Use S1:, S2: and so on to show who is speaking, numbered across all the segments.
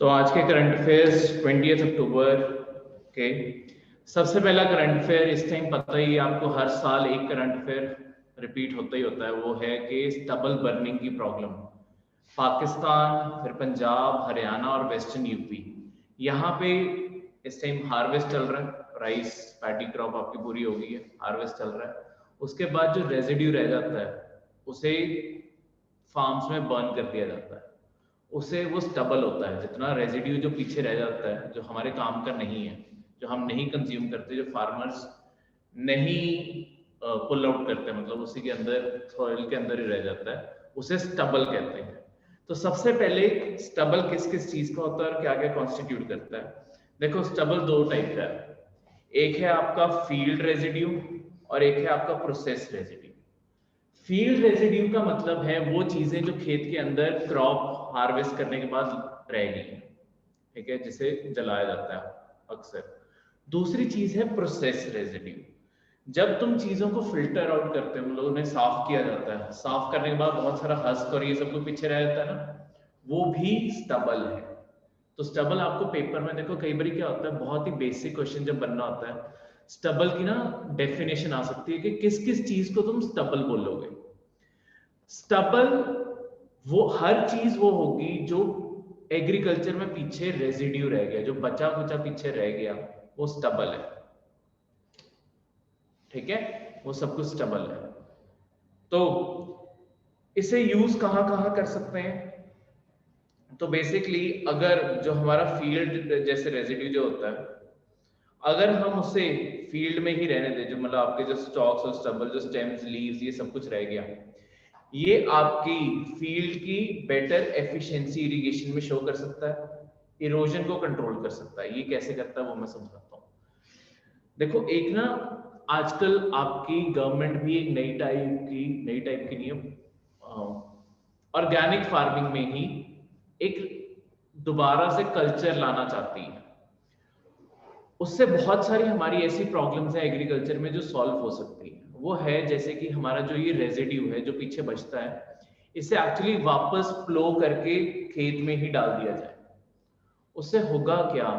S1: तो आज के करंट अफेयर्स 20 अक्टूबर के सबसे पहला करंट अफेयर, इस टाइम पता ही है आपको, हर साल एक करंट अफेयर रिपीट होता ही होता है। वो है कि स्टबल बर्निंग की प्रॉब्लम पाकिस्तान, फिर पंजाब, हरियाणा और वेस्टर्न यूपी। यहाँ पे इस टाइम हार्वेस्ट चल रहा है, राइस पैडी क्रॉप आपकी पूरी हो गई है, हार्वेस्ट चल रहा है। उसके बाद जो रेजिड्यू रह जाता है उसे फार्म्स में बर्न कर दिया जाता है, उसे वो स्टबल होता है। जितना रेजिड्यू जो पीछे रह जाता है, जो हमारे काम का नहीं है, जो हम नहीं कंज्यूम करते, जो फार्मर्स नहीं पुल आउट करते, मतलब उसी के अंदर सॉइल के अंदर ही रह जाता है, उसे स्टबल कहते हैं। तो सबसे पहले स्टबल किस किस चीज का होता है और क्या क्या कॉन्स्टिट्यूट करता है। देखो, स्टबल दो टाइप का है, एक है आपका फील्ड रेजिड्यू और एक है आपका प्रोसेस रेजिड्यू। फील्ड रेजिड्यू का मतलब है वो चीजें जो खेत के अंदर क्रॉप हार्वेस्ट करने के बाद रह गई, ठीक है, जिसे जलाया जाता है अक्सर। दूसरी चीज है प्रोसेस रेजिड्यू। जब तुम चीजों को फिल्टर आउट करते हो, मतलब उन्हें साफ किया जाता है, साफ करने के बाद बहुत सारा हस्क और ये सब कुछ पीछे रह जाता है ना, वो भी स्टबल है। तो स्टबल आपको पेपर में देखो कई बार क्या होता है, बहुत ही बेसिक क्वेश्चन जब बनना होता है, स्टबल की ना डेफिनेशन आ सकती है कि किस किस चीज को तुम स्टबल बोलोगे। स्टबल वो हर चीज वो होगी जो एग्रीकल्चर में पीछे रेजिड्यू रह गया, जो बचा कुचा पीछे रह गया, वो स्टबल है, ठीक है, वो सब कुछ स्टबल है। तो इसे यूज कहां कहां कर सकते हैं। तो बेसिकली अगर जो हमारा फील्ड जैसे रेजिड्यू जो होता है, अगर हम उसे फील्ड में ही रहने दें, जो मतलब आपके जो स्टॉक्स और स्टबल, जो स्टेम्स, लीव्स, ये सब कुछ रह गया, ये आपकी फील्ड की बेटर एफिशिएंसी इरिगेशन में शो कर सकता है, इरोजन को कंट्रोल कर सकता है। ये कैसे करता है वो मैं समझाता हूँ। देखो, एक ना आजकल आपकी गवर्नमेंट भी एक नई टाइप की नहीं, ऑर्गेनिक फार्मिंग में ही एक दोबारा से कल्चर लाना चाहती है। उससे बहुत सारी हमारी ऐसी प्रॉब्लम्स हैं एग्रीकल्चर में जो सॉल्व हो सकती है। वो है जैसे कि हमारा जो ये रेजिड्यू है जो पीछे बचता है, इसे एक्चुअली वापस फ्लो करके खेत में ही डाल दिया जाए। उससे होगा क्या,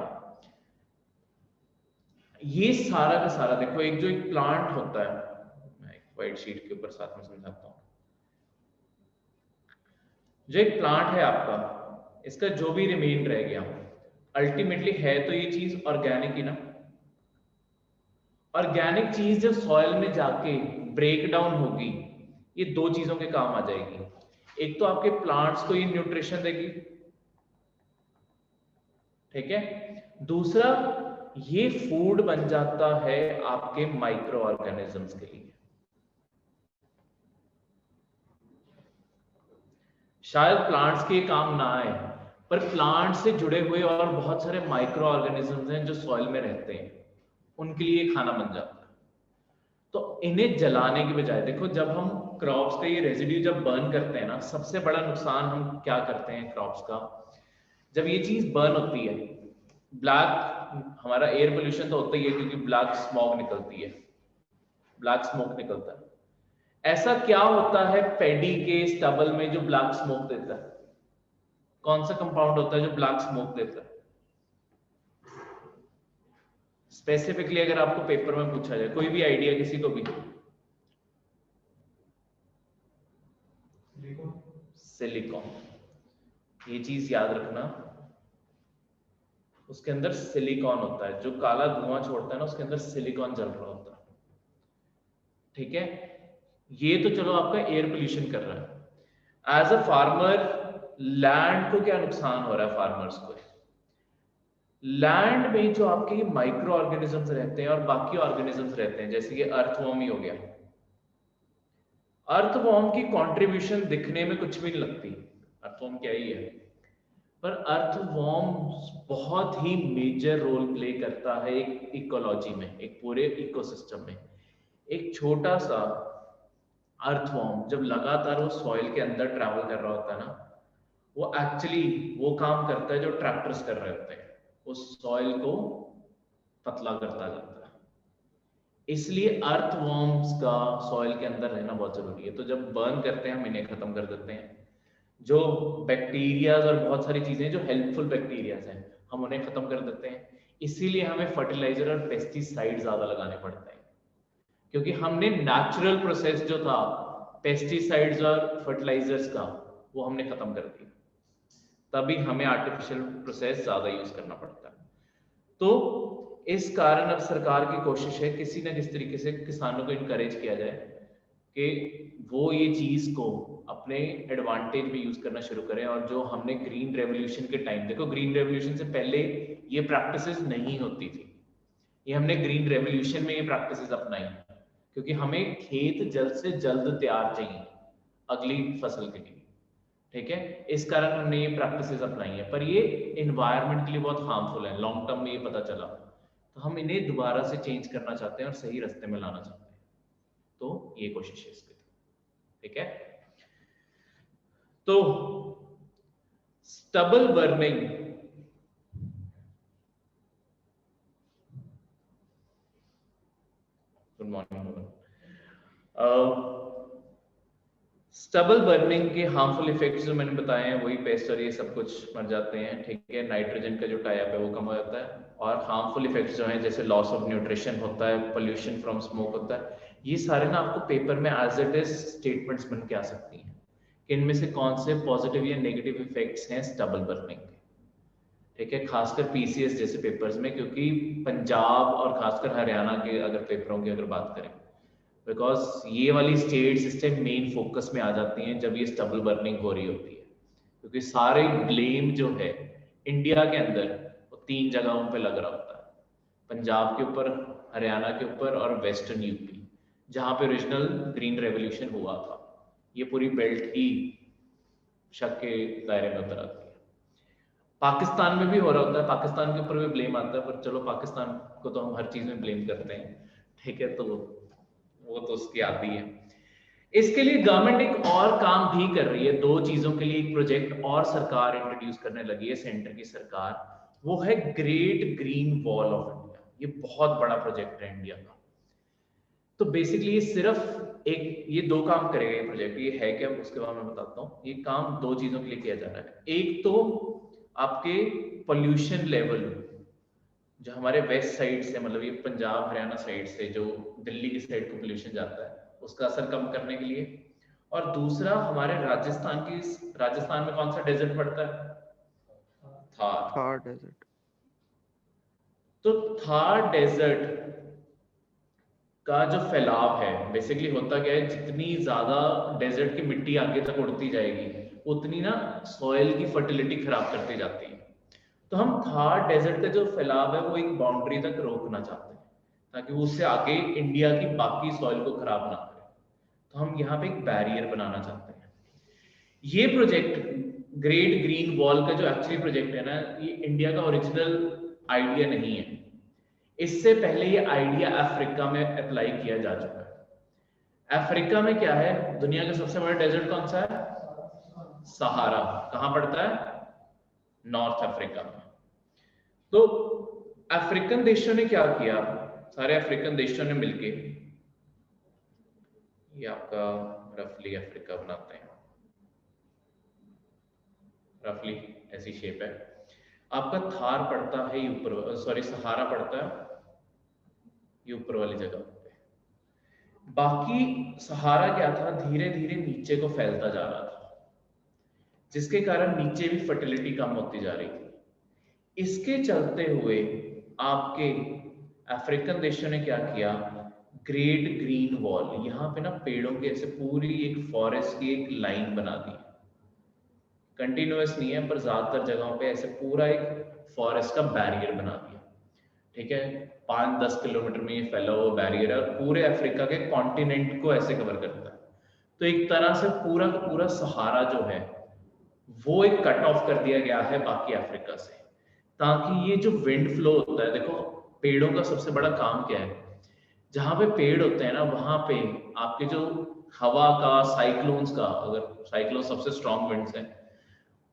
S1: ये सारा का सारा देखो, एक जो एक प्लांट होता है, मैं एक व्हाइट शीट के ऊपर साथ में समझाता हूँ। जो एक प्लांट है आपका, इसका जो भी रिमेन रह गया, अल्टीमेटली है तो ये चीज ऑर्गेनिक ही ना। ऑर्गेनिक चीज जब सॉइल में जाके ब्रेक डाउन होगी, ये दो चीजों के काम आ जाएगी। एक तो आपके प्लांट्स को ये न्यूट्रिशन देगी, ठीक है, दूसरा ये फूड बन जाता है आपके माइक्रो ऑर्गेनिजम्स के लिए। शायद प्लांट्स के काम ना आए, पर प्लांट से जुड़े हुए और बहुत सारे माइक्रो ऑर्गेनिजम्स हैं जो सॉइल में रहते हैं, उनके लिए खाना बन जाता है। तो इन्हें जलाने की बजाय देखो, जब हम क्रॉप्स का ये रेजिड्यू जब बर्न करते हैं ना, सबसे बड़ा नुकसान हम क्या करते हैं क्रॉप्स का, जब ये चीज बर्न होती है, ब्लैक हमारा एयर पोल्यूशन तो होता ही है, क्योंकि ब्लैक स्मॉग निकलती है, ब्लैक स्मोक निकलता है। ऐसा क्या होता है पैडी के स्टबल में जो ब्लैक स्मोक देता है, कौन सा कंपाउंड होता है जो ब्लैक स्मोक देता है? स्पेसिफिकली अगर आपको पेपर में पूछा जाए, कोई भी आइडिया किसी को भी? सिलिकॉन। ये चीज याद रखना, उसके अंदर सिलिकॉन होता है, जो काला धुआं छोड़ता है ना, उसके अंदर सिलिकॉन जल रहा होता है, ठीक है। ये तो चलो आपका एयर पोल्यूशन कर रहा है। एज अ फार्मर, लैंड को क्या नुकसान हो रहा है फार्मर्स को? लैंड में जो आपके माइक्रो ऑर्गेनिजम्स रहते हैं और बाकी ऑर्गेनिजम्स रहते हैं, जैसे कि अर्थवॉर्म ही हो गया, अर्थवॉर्म की कंट्रीब्यूशन दिखने में कुछ भी नहीं लगती, अर्थवॉर्म क्या ही है, पर अर्थवॉर्म बहुत ही मेजर रोल प्ले करता है एक इकोलॉजी में, एक पूरे इकोसिस्टम में। एक छोटा सा अर्थवॉर्म जब लगातार वो सॉइल के अंदर ट्रैवल कर रहा होता है ना, वो एक्चुअली वो काम करता है जो ट्रैक्टर्स कर रहे होते हैं, उस सॉइल को पतला करता जाता है। इसलिए अर्थवॉर्म्स का सॉइल के अंदर रहना बहुत जरूरी है। तो जब बर्न करते हैं हम, इन्हें खत्म कर देते हैं, जो बैक्टीरियाज और बहुत सारी चीजें जो हेल्पफुल बैक्टीरियाज हैं हम उन्हें खत्म कर देते हैं। इसीलिए हमें फर्टिलाइजर और पेस्टिसाइड ज्यादा लगाने पड़ते हैं, क्योंकि हमने नेचुरल प्रोसेस जो था पेस्टिसाइड्स और फर्टिलाइजर्स का वो हमने खत्म कर दिया, तभी हमें आर्टिफिशियल प्रोसेस ज्यादा यूज करना पड़ता है। तो इस कारण अब सरकार की कोशिश है किसी ना किसी तरीके से किसानों को इनकरेज किया जाए कि वो ये चीज को अपने एडवांटेज में यूज करना शुरू करें। और जो हमने ग्रीन रेवोल्यूशन के टाइम, देखो ग्रीन रेवोल्यूशन से पहले ये प्रैक्टिसेस नहीं होती थी, ये हमने ग्रीन रेवोल्यूशन में ये प्रैक्टिसेस अपनाई, क्योंकि हमें खेत जल्द से जल्द तैयार चाहिए अगली फसल के लिए, ठीक है। इस कारण हमने ये प्रैक्टिसेस अपनाई है, पर ये एनवायरनमेंट के लिए बहुत हार्मफुल है। लॉन्ग टर्म में ये पता चला, तो हम इन्हें दोबारा से चेंज करना चाहते हैं और सही रास्ते में लाना चाहते हैं। तो ये कोशिश है इसकी, ठीक है। तो stubble burning, good morning. Stubble burning के हार्मफुल इफेक्ट्स जो मैंने बताए हैं वही पेस्ट और ये सब कुछ मर जाते हैं, ठीक है। नाइट्रोजन का जो टाइप है वो कम हो जाता है, और हार्मफुल इफेक्ट्स जो हैं जैसे लॉस ऑफ न्यूट्रिशन होता है, पोल्यूशन फ्रॉम स्मोक होता है, ये सारे ना आपको पेपर में एज इट इज स्टेटमेंट्स बन के आ सकती हैं कि इनमें से कौन से पॉजिटिव या नेगेटिव इफेक्ट्स हैं स्टबल बर्निंग के, ठीक है। खासकर पीसीएस जैसे पेपर्स में, क्योंकि पंजाब और खासकर हरियाणा के अगर पेपरों की अगर बात करें, बिकॉज ये वाली स्टेट्स इस टाइम मेन फोकस में आ जाती हैं जब ये स्टबल बर्निंग हो रही होती है, क्योंकि सारे ब्लेम जो है इंडिया के अंदर वो 3 जगहों पे लग रहा होता है, पंजाब के ऊपर, हरियाणा के ऊपर और वेस्टर्न यूपी, जहां पे ओरिजिनल ग्रीन रेवोल्यूशन हुआ था। ये पूरी बेल्ट ही शक के दायरे में उतर आती है। पाकिस्तान में भी हो रहा होता है, पाकिस्तान के ऊपर भी ब्लेम आता है, पर चलो पाकिस्तान को तो हम हर चीज में ब्लेम करते हैं, ठीक है, तो वो तो उसकी आती है। इसके लिए गवर्नमेंट एक और काम भी कर रही है, 2 चीजों के लिए एक प्रोजेक्ट और सरकार इंट्रोड्यूस करने लगी है, सेंटर की सरकार, वो है great green wall of India. ये बहुत बड़ा प्रोजेक्ट है इंडिया का। तो बेसिकली ये सिर्फ ये 2 काम करेगा ये प्रोजेक्ट। ये है क्या, उसके बाद मैं बताता हूँ। ये काम 2 चीजों के लिए किया जा रहा है। एक तो आपके पोल्यूशन लेवल जो हमारे वेस्ट साइड से, मतलब ये पंजाब हरियाणा साइड से जो दिल्ली की साइड को पोल्यूशन जाता है, उसका असर कम करने के लिए। और दूसरा हमारे राजस्थान में कौन सा डेजर्ट पड़ता है? थार
S2: डेजर्ट।
S1: तो थार डेजर्ट का जो फैलाव है, बेसिकली होता क्या है, जितनी ज्यादा डेजर्ट की मिट्टी आगे तक उड़ती जाएगी उतनी ना सॉइल की फर्टिलिटी खराब करती जाती है। तो हम थार डेजर्ट का जो फैलाव है वो एक बाउंड्री तक रोकना चाहते हैं, ताकि वो उससे आगे इंडिया की बाकी सॉइल को खराब ना करे। तो हम यहाँ पे एक बैरियर बनाना चाहते हैं। ये प्रोजेक्ट ग्रेट ग्रीन वॉल का जो एक्चुअली प्रोजेक्ट है ना, ये इंडिया का ओरिजिनल आइडिया नहीं है। इससे पहले ये आइडिया अफ्रीका में अप्लाई किया जा चुका है। अफ्रीका में क्या है, दुनिया का सबसे बड़ा डेजर्ट कौन सा है? सहारा। कहां पड़ता है? नॉर्थ अफ्रीका में। तो अफ्रीकन देशों ने क्या किया, सारे अफ्रीकन देशों ने मिलके, ये आपका रफली अफ्रीका बनाते हैं, रफली ऐसी शेप है। आपका थार पड़ता है ऊपर, सॉरी सहारा पड़ता है ये ऊपर वाली जगह पे। बाकी सहारा क्या था, धीरे धीरे नीचे को फैलता जा रहा था, जिसके कारण नीचे भी फर्टिलिटी कम होती जा रही थी। इसके चलते हुए आपके अफ्रीकन देशों ने क्या किया, ग्रेट ग्रीन वॉल, यहाँ पे ना पेड़ों के ऐसे पूरी एक फॉरेस्ट की एक लाइन बना दी। कंटिन्यूअस नहीं है, पर ज्यादातर जगहों पे ऐसे पूरा एक फॉरेस्ट का बैरियर बना दिया, ठीक है। 5-10 किलोमीटर में ये फैला हुआ बैरियर है और पूरे अफ्रीका के कॉन्टिनेंट को ऐसे कवर करता है। तो एक तरह से पूरा का पूरा सहारा जो है वो एक कट ऑफ कर दिया गया है बाकी अफ्रीका से, ताकि ये जो विंड फ्लो होता है, देखो पेड़ों का सबसे बड़ा काम क्या है, जहां पे पेड़ होते हैं ना वहां पे आपके जो हवा का, साइक्लोन्स का, अगर साइक्लोन सबसे स्ट्रॉन्ग विंड्स हैं,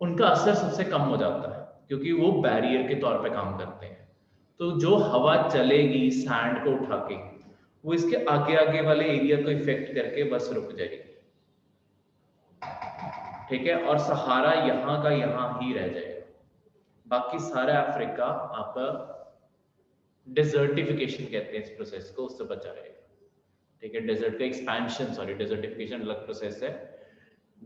S1: उनका असर सबसे कम हो जाता है, क्योंकि वो बैरियर के तौर पे काम करते हैं। तो जो हवा चलेगी सैंड को उठा के, वो इसके आगे आगे वाले एरिया को इफेक्ट करके बस रुक जाएगी। ठीक है, और सहारा यहाँ का यहाँ ही रह जाएगा, बाकी सारा अफ्रीका आपका डिजर्टिफिकेशन कहते हैं इस प्रोसेस को, उससे बचा रहेगा। ठीक है, डेजर्ट का एक्सपेंशन, सॉरी डेजर्टिफिकेशन अलग प्रोसेस है,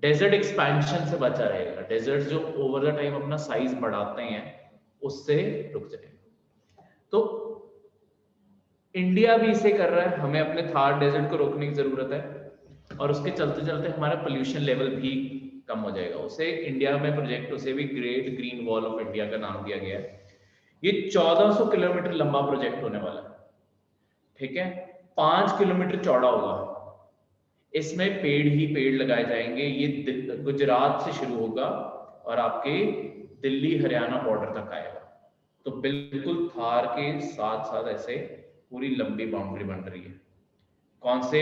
S1: डेजर्ट एक्सपेंशन से बचा रहेगा। डेजर्ट जो ओवर द टाइम अपना साइज बढ़ाते हैं उससे रुक जाएगा। तो इंडिया भी इसे कर रहा है, हमें अपने थार डेजर्ट को रोकने की जरूरत है, और उसके चलते चलते हमारा पोल्यूशन लेवल भी कम हो जाएगा। उसे इंडिया में प्रोजेक्ट, उसे भी great green wall of India का नाम दिया गया है। ये 1400 किलोमीटर लंबा प्रोजेक्ट होने वाला है। ठीक है, 5 किलोमीटर चौड़ा होगा, इसमें पेड़ ही पेड़ लगाए जाएंगे। ये गुजरात से शुरू होगा और आपके दिल्ली हरियाणा बॉर्डर तक आएगा। तो बिल्कुल थार के साथ साथ ऐसे पूरी लंबी बाउंड्री बन रही है। कौन से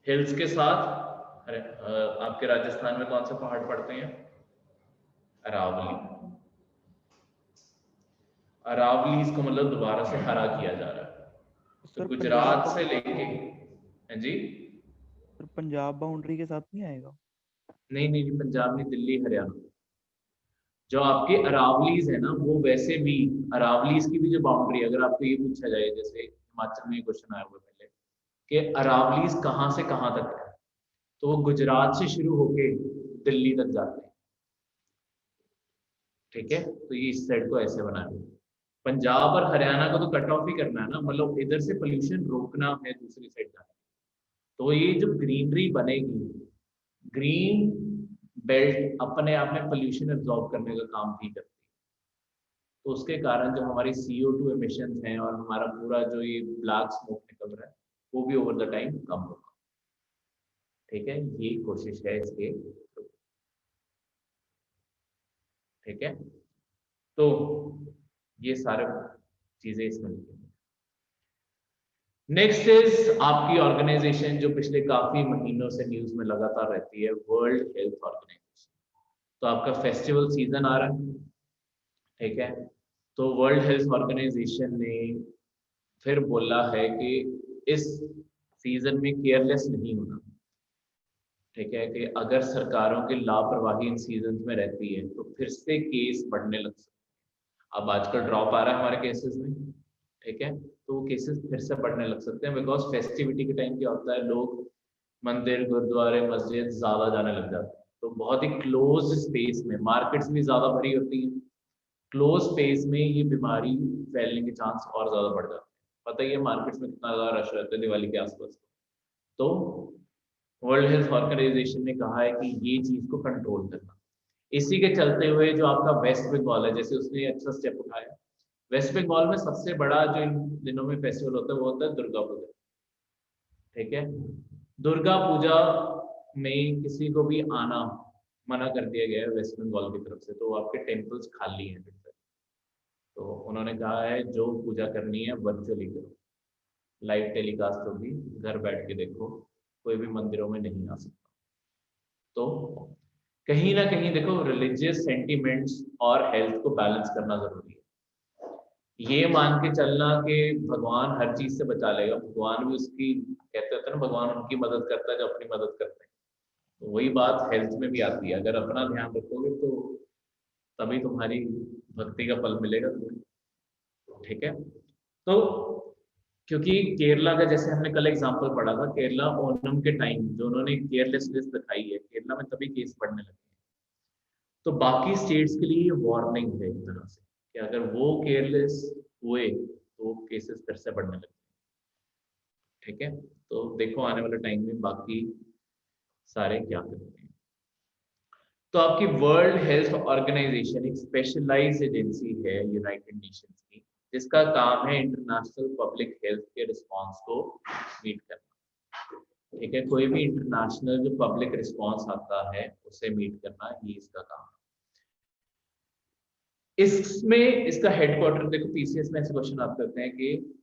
S1: हिल्स के साथ? आपके राजस्थान में कौन से पहाड़ पड़ते हैं? अरावली। अरावली इसको मतलब दोबारा से हरा किया जा रहा है। तो गुजरात से लेके, जी
S2: सर पंजाब बाउंड्री के साथ नहीं आएगा?
S1: नहीं, पंजाब नहीं, दिल्ली हरियाणा। जो आपके अरावलीज है ना, वो वैसे भी अरावलीज की भी जो बाउंड्री, अगर आपको ये पूछा जाए, जैसे हिमाचल में क्वेश्चन आया हुआ पहले कि अरावलीज कहाँ से कहाँ तक है, तो वो गुजरात से शुरू होके दिल्ली तक जाते हैं। ठीक है, तो ये इस साइड को ऐसे बनाया हुआ है। पंजाब और हरियाणा को तो कट ऑफ ही करना है ना, मतलब इधर से पोल्यूशन रोकना है दूसरी साइड जाना। तो ये जो ग्रीनरी बनेगी, ग्रीन बेल्ट अपने आप में पोल्यूशन एब्जॉर्ब करने का काम भी करती है। तो उसके कारण जो हमारी CO2 एमिशन हैं और हमारा पूरा जो ये ब्लैक स्मोक निकल रहा है, वो भी ओवर द टाइम कम होगा। ठीक है, ये कोशिश है इसके। ठीक है, तो ये सारे चीजें इसमें लिखी। नेक्स्ट इज आपकी ऑर्गेनाइजेशन जो पिछले काफी महीनों से न्यूज में लगातार रहती है, वर्ल्ड हेल्थ ऑर्गेनाइजेशन। तो आपका फेस्टिवल सीजन आ रहा है। ठीक है, तो वर्ल्ड हेल्थ ऑर्गेनाइजेशन ने फिर बोला है कि इस सीजन में केयरलेस नहीं होना। ठीक है, कि अगर सरकारों की लापरवाही इन सीजन में रहती है तो फिर से केस बढ़ने लग सकते हैं। अब आजकल ड्रॉप आ रहा है हमारे केसेस में। ठीक है, तो वो केसेस फिर से बढ़ने लग सकते हैं, बिकॉज फेस्टिविटी के टाइम क्या होता है, लोग मंदिर गुरुद्वारे मस्जिद ज्यादा जाने लग जाते हैं। तो बहुत ही क्लोज स्पेस में, मार्केट्स भी ज्यादा भरी होती है, क्लोज स्पेस में ये बीमारी फैलने के चांस और ज्यादा बढ़ जाते हैं। पता ही है मार्केट्स में कितना ज्यादा रश रहता है दिवाली के आसपास। तो वर्ल्ड हेल्थ ऑर्गेनाइजेशन ने कहा है कि ये चीज को कंट्रोल करना। इसी के चलते हुए जो आपका वेस्ट बंगाल है, जैसे उसने अच्छा स्टेप उठाया। वेस्ट बंगाल में सबसे बड़ा जो इन दिनों में फेस्टिवल होता है वो होता है दुर्गा पूजा। ठीक है, दुर्गा पूजा में किसी को भी आना मना कर दिया गया है वेस्ट बंगाल की तरफ से, तो आपके टेम्पल्स खाली हैं फिर से। तो उन्होंने कहा है जो पूजा करनी है वर्चुअली करो, लाइव टेलीकास्ट होगी, घर बैठ के देखो, कोई भी मंदिरों में नहीं आ सकता। तो कहीं ना कहीं देखो, रिलीजियस सेंटिमेंट्स और हेल्थ को बैलेंस करना जरूरी है। ये मान के चलना कि भगवान हर चीज से बचा लेगा, भगवान भी उसकी, कहते होते हैं ना, भगवान उनकी मदद करता है जो अपनी मदद करते हैं। तो वही बात हेल्थ में भी आती है, अगर अपना ध्यान रखोगे तो तभी तुम्हारी भक्ति का फल मिलेगा तुम्हें। ठीक है, तो क्योंकि केरला का जैसे हमने कल एग्जांपल पढ़ा था, केरला ओनम के टाइम जो उन्होंने केयरलेसनेस दिखाई है, केरला में तभी केस बढ़ने लगे। तो बाकी स्टेट्स के लिए वार्निंग है एक तरह से कि अगर वो केयरलेस हुए तो केसेस फिर से बढ़ने लगे। ठीक है, तो देखो आने वाले टाइम में बाकी सारे क्या करते हैं। तो आपकी वर्ल्ड हेल्थ ऑर्गेनाइजेशन एक स्पेशलाइज्ड एजेंसी है यूनाइटेड नेशंस की, जिसका काम है इंटरनेशनल पब्लिक हेल्थ के रिस्पांस को मीट करना। ठीक है, कोई भी इंटरनेशनल जो पब्लिक रिस्पांस आता है उसे मीट करना, ये इसका काम है। इसमें इसका हेडक्वार्टर देखो, PCS में ऐसे क्वेश्चन आप करते हैं कि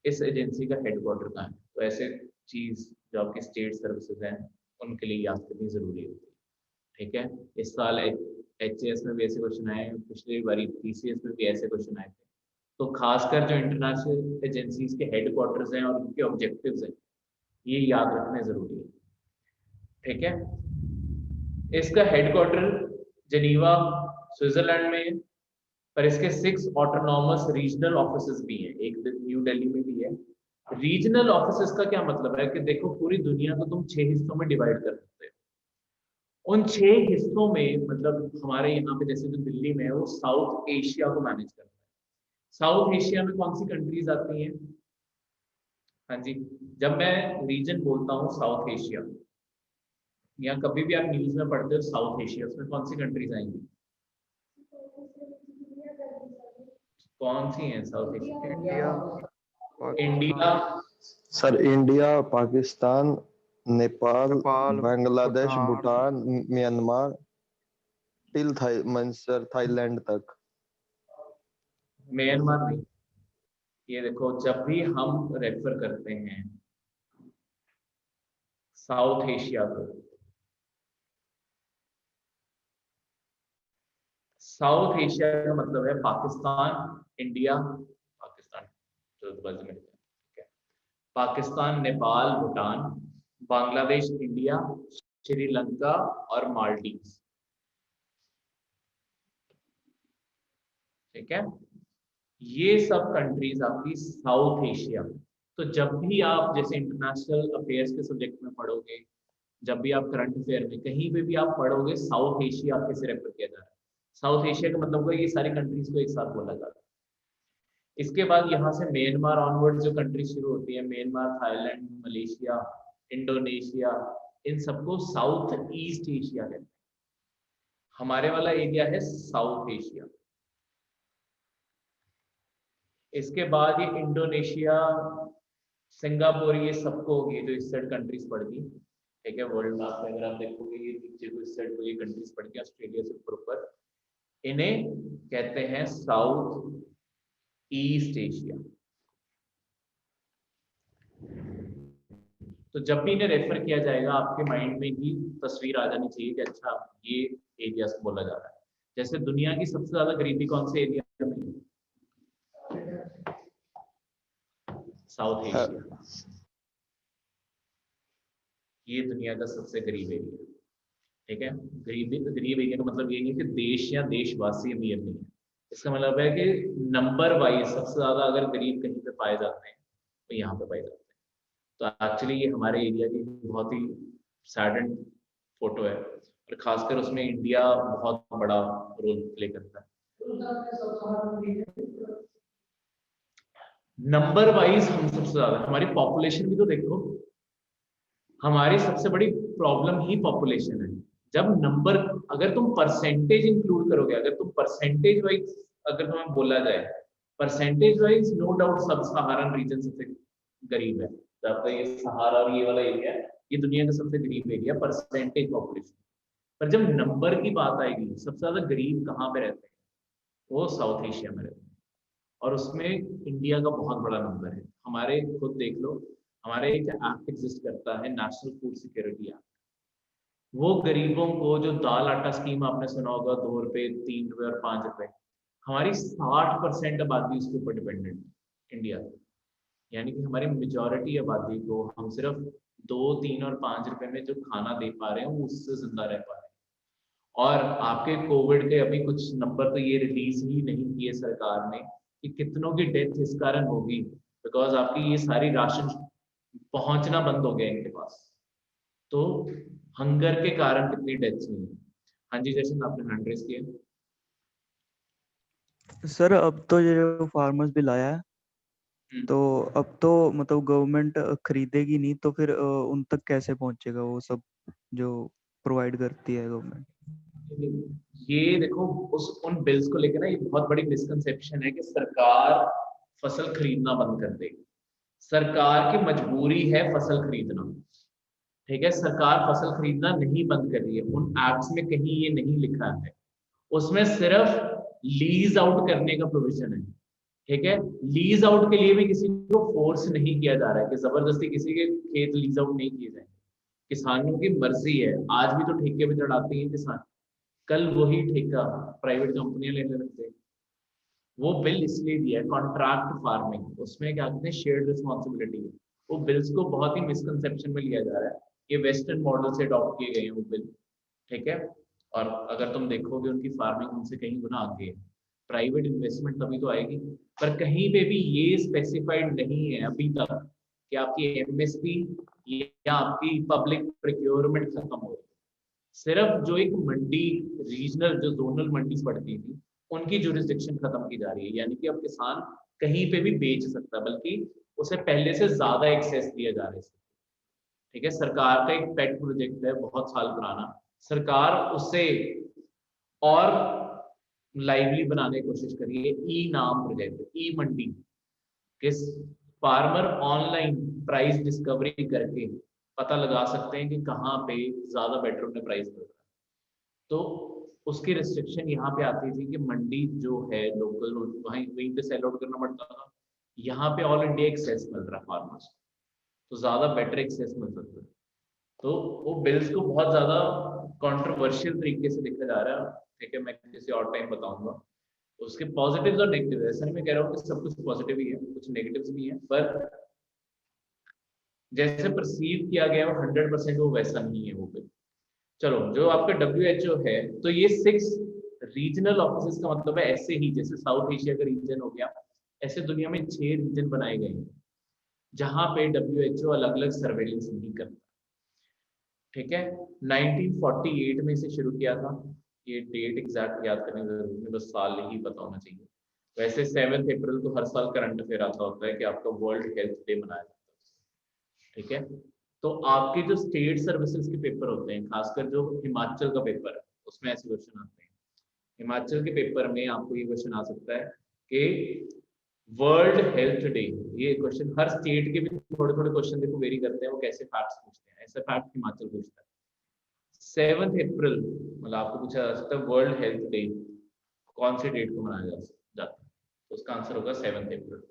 S1: इस एजेंसी का हेडक्वार्टर कहाँ है, तो ऐसे चीज जो आपकी स्टेट सर्विसेज हैं उनके लिए याद करनी जरूरी होती है। ठीक है, इस साल HAS में भी ऐसे क्वेश्चन आए, पिछली बारी PCS में भी ऐसे क्वेश्चन आए थे। तो खासकर जो इंटरनेशनल एजेंसीज के हेडक्वार्टर्स हैं और उनके ऑब्जेक्टिव्स हैं, ये याद रखने जरूरी है। ठीक है, इसका हेडक्वार्टर जिनीवा स्विट्जरलैंड में है, पर इसके 6 ऑटोनॉमस रीजनल ऑफिसेस भी हैं, एक न्यू दिल्ली में भी है। रीजनल ऑफिसेस का क्या मतलब है कि देखो पूरी दुनिया को तुम 6 हिस्सों में डिवाइड कर सकते हो। उन 6 हिस्सों में मतलब हमारे यहाँ पे जैसे जो दिल्ली में है वो साउथ एशिया को मैनेज करता है। साउथ एशिया में कौन सी कंट्रीज आती हैं? हाँ जी, जब मैं रीजन बोलता हूँ साउथ एशिया, या कभी भी आप न्यूज में पढ़ते हो साउथ एशिया, उसमें कौन सी कंट्रीज आएंगी? कौन सी हैं south Asia?
S2: India,
S1: India,
S2: Pakistan,
S3: sir India, Pakistan, Nepal,
S2: Nepal,
S3: Bangladesh,
S2: Bhutan.
S3: Bhutan, Myanmar till Thailand तक।
S1: म्यांमार नहीं। ये देखो जब भी हम रेफर करते हैं साउथ एशिया को, साउथ एशिया का मतलब है पाकिस्तान, इंडिया, पाकिस्तान जो बाजू में ठीक है, पाकिस्तान, नेपाल, भूटान, बांग्लादेश, इंडिया, श्रीलंका और मालदीव। ठीक है, ये सब कंट्रीज आपकी साउथ एशिया। तो जब भी आप जैसे इंटरनेशनल अफेयर्स के सब्जेक्ट में पढ़ोगे, जब भी आप करंट अफेयर में कहीं पे भी आप पढ़ोगे साउथ एशिया आपके से रेफर किया जा रहा है। साउथ एशिया का मतलब ये सारी कंट्रीज को एक साथ बोला जाता है। इसके बाद यहाँ से म्यांमार ऑनवर्ड जो कंट्री शुरू होती है, म्यांमार, थाईलैंड, मलेशिया, इंडोनेशिया, इन सबको साउथ ईस्ट एशिया कहते हैं। हमारे वाला एरिया है साउथ एशिया। इसके बाद ये इंडोनेशिया, सिंगापुर, ये सबको होगी जो इस साइड कंट्रीज पड़ गई। ठीक है, वर्ल्ड मैप में अगर आप देखोगे ये नीचे को इस साइड को ये कंट्रीज पड़ गई, ऑस्ट्रेलिया से ऊपर, इन्हें कहते हैं साउथ ईस्ट एशिया। तो जब भी इन्हें रेफर किया जाएगा आपके माइंड में ही तस्वीर आ जानी चाहिए कि अच्छा ये एरिया से बोला जा रहा है। जैसे दुनिया की सबसे ज्यादा गरीबी कौन से एरिया में? South Asia. ये दुनिया का सबसे गरीब एरिया। ठीक है, गरीब एरिया का मतलब ये नहीं कि देश या देशवासी अमीर नहीं है। इसका मतलब है कि नंबर वाइज सबसे ज्यादा अगर गरीब कहीं पे पाए जाते हैं तो यहाँ पे पाए जाते हैं। तो एक्चुअली ये हमारे एरिया की बहुत ही सैडेंड फोटो है, और खासकर उसमें इंडिया बहुत बड़ा रोल प्ले करता है। नंबर वाइज हम सबसे ज्यादा, हमारी पॉपुलेशन भी तो देखो, हमारी सबसे बड़ी प्रॉब्लम ही पॉपुलेशन है। जब नंबर, अगर तुम परसेंटेज इंक्लूड करोगे, अगर तुम परसेंटेज वाइज अगर तुम्हें बोला जाए, परसेंटेज वाइज नो डाउट सब सहारन रीजन सबसे गरीब है। तो आपका ये सहारा और ये वाला एरिया, ये दुनिया का सबसे गरीब एरिया परसेंटेज पॉपुलेशन। पर जब नंबर की बात आएगी, सबसे ज्यादा गरीब कहाँ पे रहते हैं? वो साउथ एशिया में रहते हैं, और उसमें इंडिया का बहुत बड़ा नंबर है। हमारे खुद देख लो, हमारे एक एक्ट एग्जिस्ट करता है, नेशनल फूड सिक्योरिटी एक्ट। वो गरीबों को जो दाल आटा स्कीम आपने सुना होगा, 2 रुपए, 3 रुपए और 5 रुपए, हमारी 60% आबादी उसके ऊपर डिपेंडेंट इंडिया। यानी कि हमारी मेजॉरिटी आबादी को हम सिर्फ 2, 3 और 5 रुपए में जो खाना दे पा रहे हैं वो उससे जिंदा रह पा रहे हैं। और आपके कोविड के अभी कुछ नंबर तो ये रिलीज ही नहीं किए सरकार ने कि कितनों की डेथ इस कारण होगी, बिकॉज आपकी ये सारी राशन पहुंचना बंद हो गया इनके पास। तो हंगर के कारण कितनी डेथ्स हुई। हाँ जी जैसे आपने हैंड रेज किया।
S2: सर अब तो ये जो फार्मर्स बिल आया है, तो अब तो मतलब गवर्नमेंट खरीदेगी नहीं, तो फिर उन तक कैसे पहुंचेगा वो सब जो प्रोवाइड करती है गवर्नमेंट?
S1: ये देखो उन बिल्स को लेकर ना ये बहुत बड़ी मिसकंसेप्शन है कि सरकार फसल खरीदना बंद कर देगी। सरकार की मजबूरी है फसल खरीदना। ठीक है, सरकार फसल खरीदना नहीं बंद कर रही है, उन एक्ट्स में कहीं ये नहीं लिखा है। उसमें सिर्फ लीज आउट करने का प्रोविजन है। ठीक है, लीज आउट के लिए भी किसी को फोर्स नहीं किया जा रहा है कि जबरदस्ती किसी के खेत लीज आउट नहीं किए जाएंगे। किसानों की मर्जी है, आज भी तो ठेके पे चढ़ाते हैं किसान, कल वही ठेका प्राइवेट कंपनियां लेने लगते हैं। वो बिल इसलिए दिया है कॉन्ट्रैक्ट फार्मिंग, उसमें क्या कहते हैं शेयर्ड रिस्पॉन्सिबिलिटी है। वो बिल्स को बहुत ही मिसकंसेप्शन में लिया जा रहा है, ये वेस्टर्न मॉडल से अडॉप्ट किए गए हैं वो बिल। ठीक है। और अगर तुम देखोगे उनकी फार्मिंग उनसे कहीं गुना आगे है। प्राइवेट इन्वेस्टमेंट तभी तो आएगी, पर कहीं पे भी ये स्पेसिफाइड नहीं है अभी तक कि आपकी एमएसपी या आपकी पब्लिक प्रोक्योरमेंट खत्म हो रही है। सिर्फ जो एक मंडी, रीजनल जो जोनल मंडी पड़ती थी, उनकी जुरिस्डिक्शन खत्म की जा रही है, यानी कि अब किसान कहीं पे भी बेच सकता है, बल्कि उसे पहले से ज्यादा एक्सेस दिया जा रहा है। ठीक है, सरकार का एक पेट प्रोजेक्ट है बहुत साल पुराना, सरकार उसे और लाइवली बनाने की कोशिश करी है। ई नाम प्रोजेक्ट, ई मंडी, किस फार्मर ऑनलाइन प्राइस डिस्कवरी करके पता लगा सकते हैं कि कहाँ पे ज्यादा बेटर उन्हें प्राइस मिल रहा है। तो उसकी रिस्ट्रिक्शन यहाँ पे आती थी कि मंडी जो है लोकल वहीं पे सेल आउट करना पड़ता था। यहाँ पे ऑल इंडिया एक्सेस मिल रहा है फार्मर्स, तो ज्यादा बेटर एक्सेस मिल सकता है। तो वो बिल्स को बहुत ज्यादा कंट्रोवर्शियल तरीके से देखा जा रहा है। ठीक है, मैं किसी और टाइम बताऊंगा उसके पॉजिटिव्स और नेगेटिव। ऐसा नहीं मैं कह रहा हूँ कि सब कुछ पॉजिटिव ही है, कुछ नेगेटिव्स भी है, पर जैसे परसीव किया गया वो 100% वो वैसा नहीं है वो बिल। चलो, जो आपका WHO है, तो ये 6 रीजनल ऑफिस का मतलब है ऐसे ही जैसे साउथ एशिया का रीजन हो गया, ऐसे दुनिया में 6 रीजन बनाए गए हैं जहां पे WHO अलग अलग सर्वेलेंस नहीं करता। ठीक है, 1948 में इसे शुरू किया था। ये डेट एग्जैक्ट याद करने की जरूरत नहीं, बस साल ही पता होना चाहिए। वैसे 7 अप्रैल को हर साल करंट अफेयर आता होता है कि आपका वर्ल्ड हेल्थ डे मनाया जाता है। ठीक है, तो आपके जो स्टेट सर्विसेज के पेपर होते हैं, खासकर जो हिमाचल का पेपर है, उसमें ऐसे क्वेश्चन आते हैं। हिमाचल के पेपर में आपको ये क्वेश्चन आ सकता है कि वर्ल्ड हेल्थ डे, ये क्वेश्चन हर स्टेट के भी थोड़े थोड़े क्वेश्चन देखो वेरी करते हैं, वो कैसे फैक्ट्स पूछते हैं। ऐसा फैक्ट हिमाचल पूछता है 7 अप्रैल, मतलब आपको पूछा जा सकता है वर्ल्ड हेल्थ डे कौन से डेट को मनाया जाता है, तो उसका आंसर होगा 7 अप्रैल।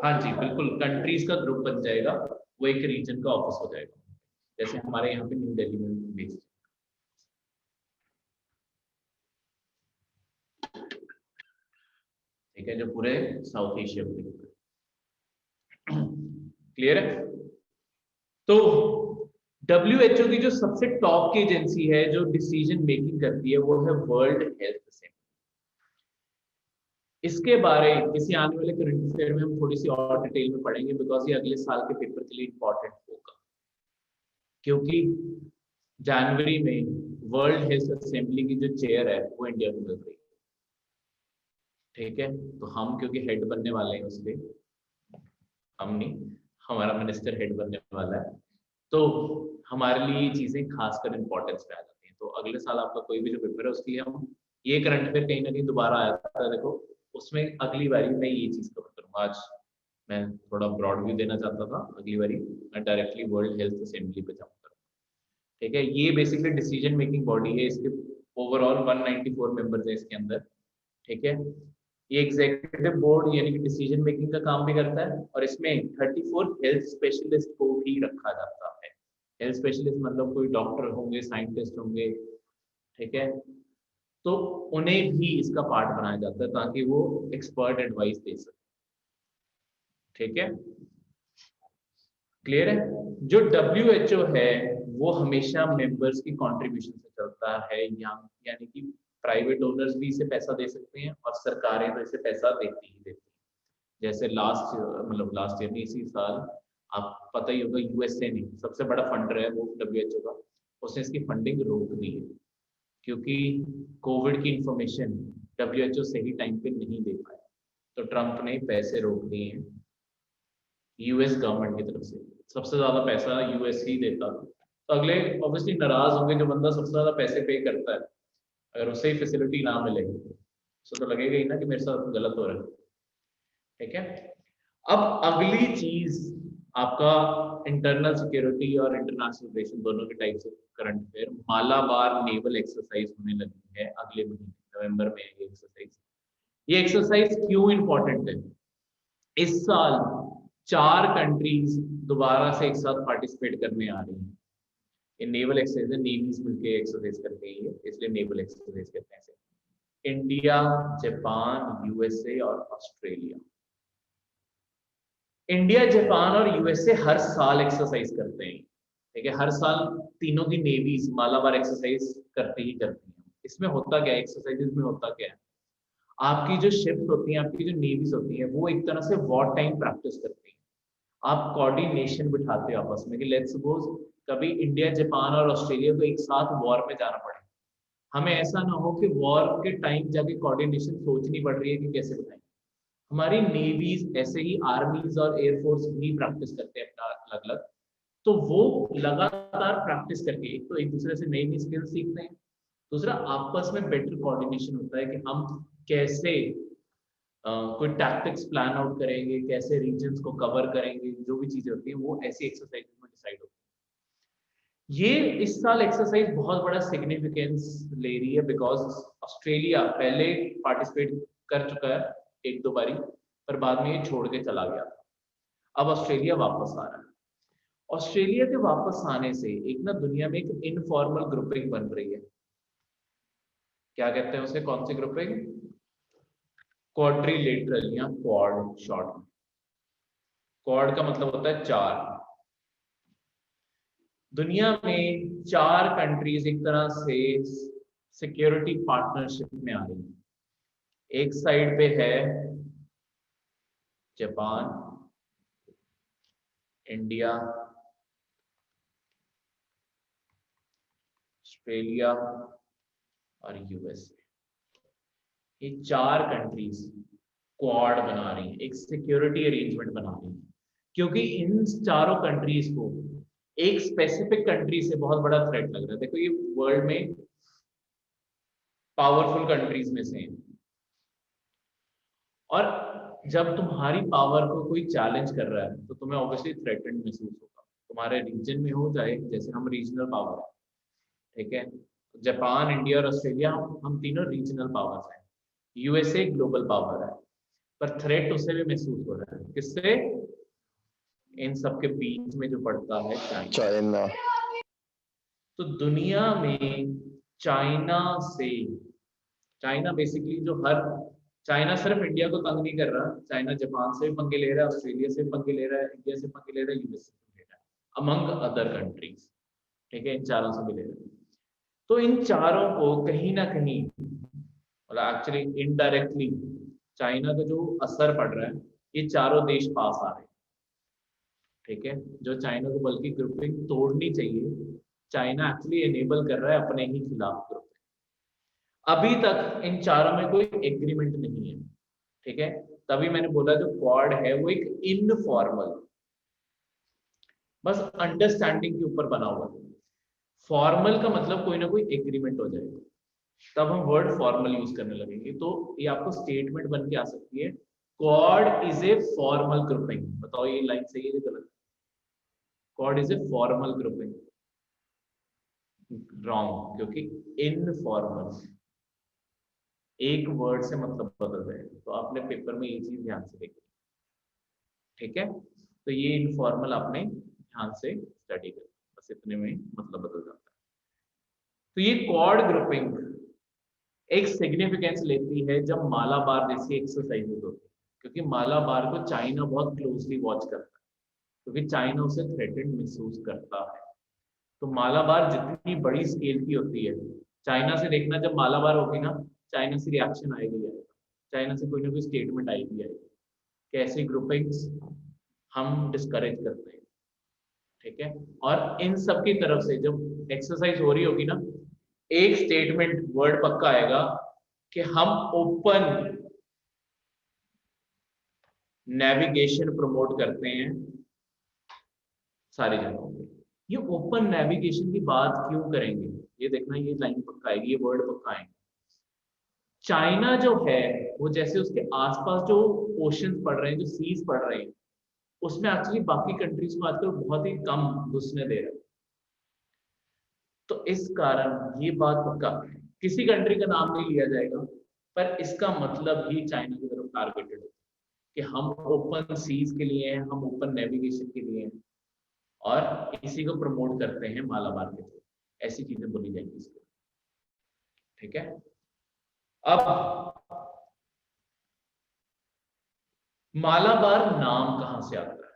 S1: हाँ जी, बिल्कुल, कंट्रीज का ग्रुप बन जाएगा, वो एक रीजन का ऑफिस हो जाएगा, जैसे हमारे यहाँ पे न्यू दिल्ली में बेस्ड। ठीक है, जो पूरे साउथ एशिया में क्लियर है। तो WHO की जो सबसे टॉप की एजेंसी है जो डिसीजन मेकिंग करती है, वो है वर्ल्ड हेल्थ असेंबली। इसके बारे किसी आने वाले करंट अफेयर में हम थोड़ी सी और डिटेल में पढ़ेंगे, बिकॉज ये अगले साल के पेपर के लिए इंपॉर्टेंट होगा, क्योंकि जनवरी में वर्ल्ड हेल्थ असेंबली की जो चेयर है वो इंडिया को मिल रही है। ठीक है, तो हम क्योंकि हेड बनने वाले हैं उसके, हम नहीं, हमारा मिनिस्टर हेड बनने वाला है, तो हमारे लिए ये चीजें खासकर इंपॉर्टेंस पे आ जाती हैं। तो अगले साल आपका कोई भी जो पेपर है उसके लिए हम ये करंट अफेयर कहीं ना कहीं दोबारा आया था, देखो उसमें अगली बारी मैं ये चीज कवर करूंगा। आज मैं थोड़ा ब्रॉड व्यू देना चाहता था, अगली बारी मैं डायरेक्टली वर्ल्ड हेल्थ असेंबली पे जाऊंगा। ठीक है, ये बेसिकली डिसीजन मेकिंग बॉडी है, इसके ओवरऑल 194 मेंबर्स है इसके अंदर। ठीक है, ये एग्जीक्यूटिव बोर्ड यानी कि डिसीजन मेकिंग का काम भी करता है, और इसमें 34 हेल्थ स्पेशलिस्ट को भी रखा जाता है। हेल्थ स्पेशलिस्ट मतलब कोई डॉक्टर होंगे, साइंटिस्ट होंगे, ठीक है, तो उन्हें भी इसका पार्ट बनाया जाता है ताकि वो एक्सपर्ट एडवाइस दे सके। ठीक है, क्लियर है। जो WHO है वो हमेशा मेंबर्स की कंट्रीब्यूशन से चलता है, यानी कि प्राइवेट ओनर्स भी इसे पैसा दे सकते हैं और सरकारें तो इसे पैसा देती ही देती हैं। जैसे लास्ट ईयर नहीं, इसी साल आप पता ही होगा USA ने, सबसे बड़ा फंडर है वो WHO का, उसने इसकी फंडिंग रोक दी है क्योंकि कोविड की इंफॉर्मेशन WHO सही टाइम पे नहीं दे पाया, तो ट्रंप ने पैसे रोक दिए हैं US गवर्नमेंट की तरफ से। सबसे ज्यादा पैसा US ही देता, तो अगले ऑब्वियसली नाराज होंगे, जो बंदा सबसे ज्यादा पैसे पे करता है अगर उसे ही फैसिलिटी ना मिले तो लगेगा ही ना कि मेरे साथ गलत हो रहा है। ठीक है, अब अगली चीज आपका इंटरनल सिक्योरिटी और इंटरनेशनल रिलेशन दोनों के टाइप से current affair, Malabar naval exercise होने लगी है अगले महीने नवंबर में। ये एक्सरसाइज क्यों इंपॉर्टेंट है? इस साल 4 कंट्रीज दोबारा से एक साथ पार्टिसिपेट करने आ रही हैं। ये नेवल एक्सरसाइज है, नेवीज मिलकर एक्सरसाइज करते हैं, ये इसलिए नेवल एक्सरसाइज कहते हैं। इंडिया, जापान, USA और ऑस्ट्रेलिया। इंडिया, जापान और USA हर साल एक्सरसाइज करते हैं, ठीक है, हर साल तीनों की नेवीज मालाबार एक्सरसाइज करती है। इसमें होता क्या है, एक्सरसाइजेज में होता क्या है, आपकी जो शिप्स होती हैं, आपकी जो नेवीज होती है, वो एक तरह से वॉर टाइम प्रैक्टिस करती है। आप कोऑर्डिनेशन बिठाते हो आपस में कि लेट्स सपोज कभी इंडिया, जापान और ऑस्ट्रेलिया को एक साथ वॉर में जाना पड़े, हमें ऐसा ना हो कि वॉर के टाइम जाके कोऑर्डिनेशन सोचनी पड़ रही है कि कैसे बताएं। हमारी नेवीज ऐसे ही आर्मीज और एयरफोर्स भी प्रैक्टिस करते हैं अपना अलग अलग, तो वो लगातार प्रैक्टिस करके एक तो एक दूसरे से नई नई स्किल सीखते हैं, दूसरा आपस में बेटर कोऑर्डिनेशन होता है कि हम कैसे कोई टैक्टिक्स प्लान आउट करेंगे, कैसे रीजन्स को कवर करेंगे, जो भी चीजें होती हैं वो ऐसी एक्सरसाइज में डिसाइड होती है। ये इस साल एक्सरसाइज बहुत बड़ा सिग्निफिकेंस ले रही है बिकॉज ऑस्ट्रेलिया पहले पार्टिसिपेट कर चुका है एक दो बारी, पर बाद में ये छोड़ के चला गया। अब ऑस्ट्रेलिया वापस आ रहा है। ऑस्ट्रेलिया के वापस आने से एक ना दुनिया में एक इनफॉर्मल ग्रुपिंग बन रही है। क्या कहते हैं उसे, कौन सी ग्रुपिंग? क्वाड्रिलेटरल या क्वाड शॉर्ट में। क्वाड का मतलब होता है चार। दुनिया में चार कंट्रीज एक तरह से सिक्योरिटी पार्टनरशिप में आ रही है। एक साइड पे है जापान, इंडिया, ऑस्ट्रेलिया और यूएसए। ये चार कंट्रीज क्वाड बना रही है, एक सिक्योरिटी अरेंजमेंट बना रही है, क्योंकि इन चारों कंट्रीज को एक स्पेसिफिक कंट्री से बहुत बड़ा थ्रेट लग रहा है। देखो ये वर्ल्ड में पावरफुल कंट्रीज में से हैं, और जब तुम्हारी पावर को कोई चैलेंज कर रहा है तो तुम्हें ऑब्वियसली थ्रेटेंड महसूस होगा, तुम्हारे रीजन में हो, चाहे जैसे हम रीजनल पावर है, ठीक है, जापान, इंडिया और ऑस्ट्रेलिया हम तीनों रीजनल पावर्स हैं, यूएसए ग्लोबल पावर है, पर थ्रेट उसे भी महसूस हो रहा है। किससे? इन सब के बीच में जो पड़ता है
S3: चाइना।
S1: तो दुनिया में चाइना से, चाइना बेसिकली जो हर, चाइना सिर्फ इंडिया को तंग नहीं कर रहा, चाइना जापान से भी पंगे ले रहा है, ऑस्ट्रेलिया से भी पंगे ले रहा है, इंडिया से पंगे ले रहा है, यूएस से ले रहा है, अमंग अदर कंट्रीज, ठीक है, इन चारों से भी ले रहा है। तो इन चारों को कहीं ना कहीं, मतलब एक्चुअली इनडायरेक्टली चाइना का जो असर पड़ रहा है, ये चारों देश पास आ रहे हैं, ठीक है, जो चाइना को बल्कि ग्रुपिंग तोड़नी चाहिए, चाइना एक्चुअली एनेबल कर रहा है अपने ही खिलाफ ग्रुपिंग। अभी तक इन चारों में कोई एग्रीमेंट नहीं है, ठीक है, तभी मैंने बोला जो क्वाड है वो एक इनफॉर्मल, बस अंडरस्टैंडिंग के ऊपर बना हुआ है। फॉर्मल का मतलब कोई ना कोई एग्रीमेंट हो जाएगा, तब हम वर्ड फॉर्मल यूज करने लगेंगे, तो ये आपको स्टेटमेंट बन के आ सकती है, quad is a formal grouping. बताओ ये लाइन सही है गलत? Quad is a formal grouping, wrong, क्योंकि इनफॉर्मल एक वर्ड से मतलब बदल जाएगा, तो आपने पेपर में ये चीज ध्यान से देखी, ठीक है, तो ये इनफॉर्मल आपने ध्यान से स्टडी कर, बस इतने में मतलब बदल जाता है। तो ये क्वाड ग्रुपिंग एक सिग्निफिकेंस लेती है जब मालाबार जैसी एक्सरसाइजेज होती है, क्योंकि मालाबार को चाइना बहुत क्लोजली वॉच करता है, क्योंकि चाइना उसे थ्रेटेंड महसूस करता है। तो मालाबार जितनी बड़ी स्केल की होती है, चाइना से देखना, जब मालाबार होगी ना, चाइना से रिएक्शन आएगा ही आएगा, चाइना से कोई ना कोई स्टेटमेंट आएगी आएगी कि ऐसी ग्रुपिंग्स हम डिस्करेज करते हैं, ठीक है। और इन सब की तरफ से जब एक्सरसाइज हो रही होगी ना, एक स्टेटमेंट वर्ड पक्का आएगा कि हम ओपन नेविगेशन प्रमोट करते हैं सारी जगहों पे। ये ओपन नेविगेशन की बात क्यों करेंगे, ये देखना, ये लाइन पक्का आएगी, ये वर्ड पक्का आएंगे। चाइना जो है वो जैसे उसके आसपास जो ओशन पड़ रहे हैं, जो सीज पड़ रहे हैं, उसमें एक्चुअली बाकी कंट्रीज को आजकल बहुत ही कम घुसने दे रहा है। तो इस कारण ये बात पक्का, किसी कंट्री का नाम नहीं लिया जाएगा, पर इसका मतलब ही चाइना की तरफ टारगेटेड है कि हम ओपन सीज के लिए हैं, हम ओपन नेविगेशन के लिए हैं, और इसी को प्रमोट करते हैं मालाबार के थ्रू, ऐसी चीजें बोली जाएंगी इसके, ठीक है। अब मालाबार नाम कहां से आता है?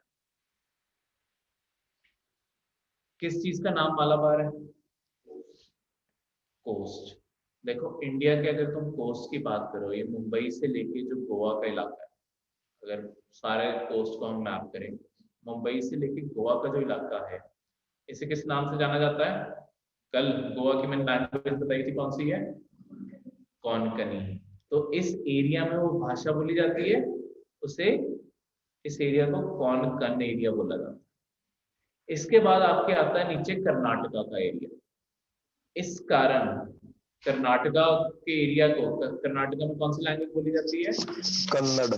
S1: किस चीज का नाम मालाबार है? कोस्ट। देखो इंडिया के अगर तुम कोस्ट की बात करो, ये मुंबई से लेके जो गोवा का इलाका है, अगर सारे कोस्ट को हम मैप करें, मुंबई से लेके गोवा का जो इलाका है, इसे किस नाम से जाना जाता है? कल गोवा की मैंने लैंग्वेज बताई थी, कौन सी है? कोंकणी। तो इस एरिया में वो भाषा बोली जाती है, उसे इस एरिया को कोंकण एरिया बोला जाता है। इसके बाद आपके आता है नीचे कर्नाटका का एरिया। इस कारण कर्नाटका के एरिया को, कर्नाटका में कौन सी लैंग्वेज बोली जाती है?
S3: कन्नड़।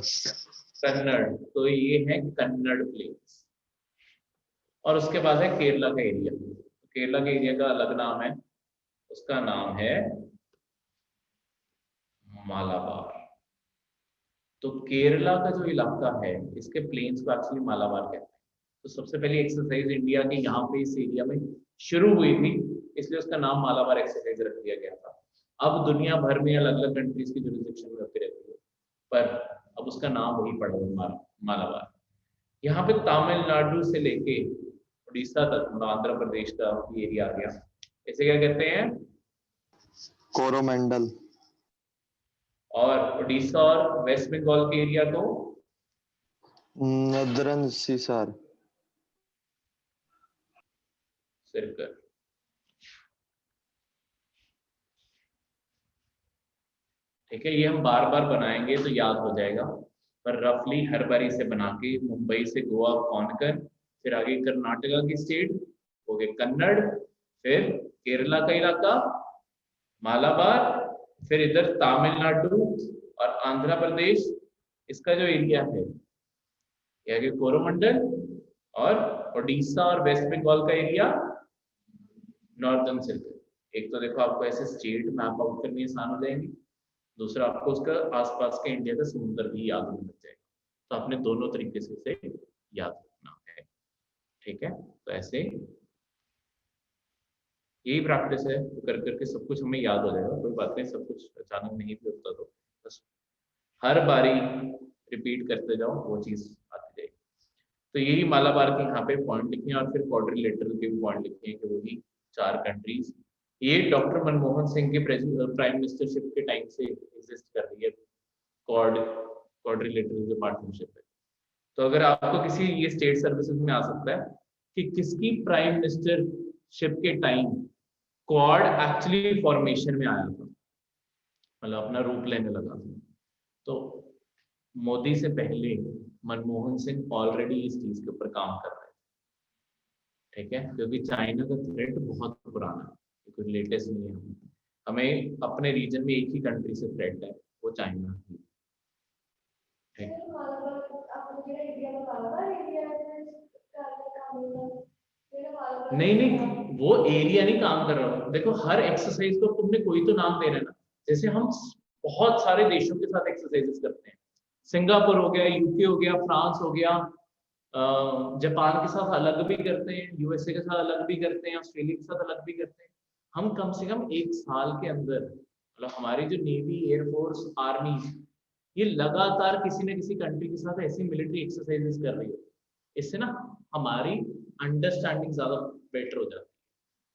S1: कन्नड़। तो ये है कन्नड़ प्लेन्स। और उसके बाद है केरला का एरिया। केरला के एरिया का अलग नाम है, उसका नाम है मालाबार। तो केरला का जो इलाका है, इसके प्लेन्स को एक्चुअली मालाबार कहते हैं। तो सबसे पहली एक्सरसाइज इंडिया के यहाँ पे इस एरिया में शुरू हुई थी, इसलिए उसका नाम मालाबार एक्सरसाइज रख दिया गया था। अब दुनिया भर में अलग अलग कंट्रीज की जुरिसडिक्शन में होती रहती है, पर अब उसका नाम वही पड़ा हुआ मालाबार। यहाँ पे तमिलनाडु से लेके उड़ीसा तक, मतलब आंध्र प्रदेश का एरिया आ गया, इसे क्या कहते हैं?
S3: कोरोमंडल।
S1: और उड़ीसा और वेस्ट बंगाल के एरिया को
S3: नदरन सीसार।
S1: सिरकर। ठीक है, ये हम बार बार बनाएंगे तो याद हो जाएगा, पर रफली हर बारी से बना के, मुंबई से गोवा कोंकण, फिर आगे कर्नाटका की स्टेट हो गए कन्नड़, फिर केरला का इलाका मालाबार, फिर इधर तमिलनाडु और आंध्र प्रदेश, इसका जो एरिया है ये आगे कोरोमंडल, और उड़ीसा और वेस्ट बंगाल का एरिया नॉर्थर्न सर्कल। एक तो देखो आपको ऐसे स्टेट मैप आउट करनी आसान हो जाएंगी, दूसरा आपको उसका आसपास के इंडिया का समुद्र भी याद होने लग जाएगा। तो आपने दोनों तरीके से इसे याद रखना है। ठीक है, तो ऐसे यही प्रैक्टिस है, तो कर करके सब कुछ हमें याद हो जाएगा। कोई बात नहीं, सब कुछ अचानक नहीं भी होता, तो बस हर बारी रिपीट करते जाओ, वो चीज आती जाएगी। तो यही मालाबार के यहाँ पे पॉइंट लिखे हैं, और फिर क्वाड्रिलेटरल के भी पॉइंट लिखे हैं कि वही 4 कंट्रीज। ये डॉक्टर मनमोहन सिंह के प्राइम मिनिस्टरशिप के टाइम से एग्जिस्ट कर रही है क्वाड्रिलेटरल जो पार्टनरशिप है। तो अगर आपको किसी ये स्टेट सर्विसेज में आ सकता है कि किसकी प्राइम मिनिस्टरशिप के टाइम क्वाड एक्चुअली फॉर्मेशन में आया था, मतलब अपना रूप लेने लगा था। तो मोदी से पहले मनमोहन सिंह ऑलरेडी इस चीज के ऊपर काम कर रहे थे। ठीक है, क्योंकि चाइना का थ्रेट बहुत पुराना है, कोई लेटेस्ट नहीं है। हमें अपने रीजन में एक ही कंट्री से थ्रेट है, वो चाइना ही। नहीं नहीं, वो एरिया नहीं काम कर रहा हूँ। देखो हर एक्सरसाइज को तुमने कोई तो नाम देना है ना। जैसे हम बहुत सारे देशों के साथ एक्सरसाइजेस करते हैं, सिंगापुर हो गया, यूके हो गया, फ्रांस हो गया, जापान के साथ अलग भी करते हैं, यूएसए के साथ अलग भी करते हैं, ऑस्ट्रेलिया के साथ अलग भी करते हैं। हम कम से कम एक साल के अंदर, मतलब हमारी जो नेवी, एयरफोर्स, आर्मी, ये लगातार किसी न किसी कंट्री के साथ ऐसी मिलिट्री एक्सरसाइजेस कर रही है। इससे ना हमारी अंडरस्टैंडिंग ज्यादा बेटर हो जाती है।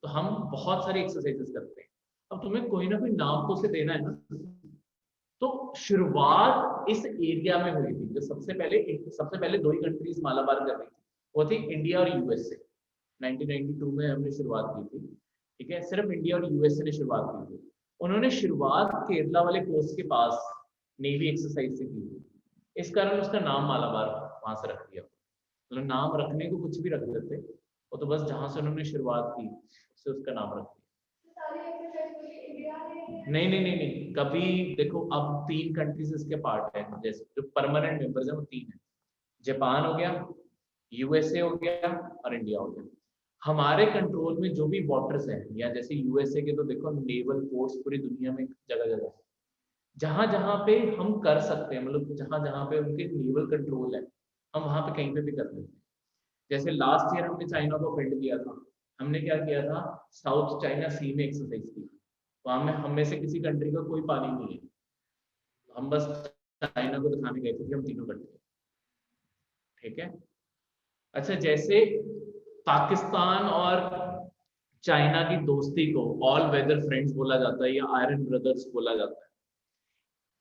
S1: तो हम बहुत सारी एक्सरसाइजेस करते हैं। अब तुम्हें कोई ना कोई नाम तो उसे देना है ना। तो शुरुआत इस एरिया में हुई थी। जो सबसे पहले 2 ही कंट्रीज मालाबार कर रही थी, वो थी इंडिया और यूएसए। 1992 में हमने शुरुआत की थी। ठीक है, सिर्फ इंडिया और यूएसए ने शुरुआत की थी। उन्होंने शुरुआत केरला वाले कोस्ट के पास नेवी एक्सरसाइज से की थी, इस कारण उसका नाम मालाबार वहां से रख दिया। मतलब नाम रखने को कुछ भी रख देते, वो तो बस जहां से उन्होंने शुरुआत की उससे उसका नाम रख दिया। नहीं नहीं नहीं नहीं, कभी देखो अब 3 कंट्रीज इसके पार्ट है, जैसे जो परमानेंट मेंबर्स हैं वो 3 है। जापान हो गया, यूएसए हो गया और इंडिया हो गया। हमारे कंट्रोल में जो भी वाटर्स हैं, या जैसे यूएसए के तो देखो नेवल फोर्स पूरी दुनिया में जगह जगह है। जहां जहां पे हम कर सकते हैं, मतलब जहां जहां पे उनके नेवल कंट्रोल है, हम वहां पे कहीं पे भी कर सकते हैं। जैसे लास्ट ईयर हमने चाइना को ऑफेंड किया था, हमने क्या किया था, साउथ चाइना सी में एक्सरसाइज की। वहां में हम में से किसी कंट्री का कोई पानी नहीं है, हम बस चाइना को दिखाने गए थे कि हम तीनों कंट्री। ठीक है, अच्छा जैसे पाकिस्तान और चाइना की दोस्ती को ऑल वेदर फ्रेंड्स बोला जाता है या आयरन ब्रदर्स बोला जाता है।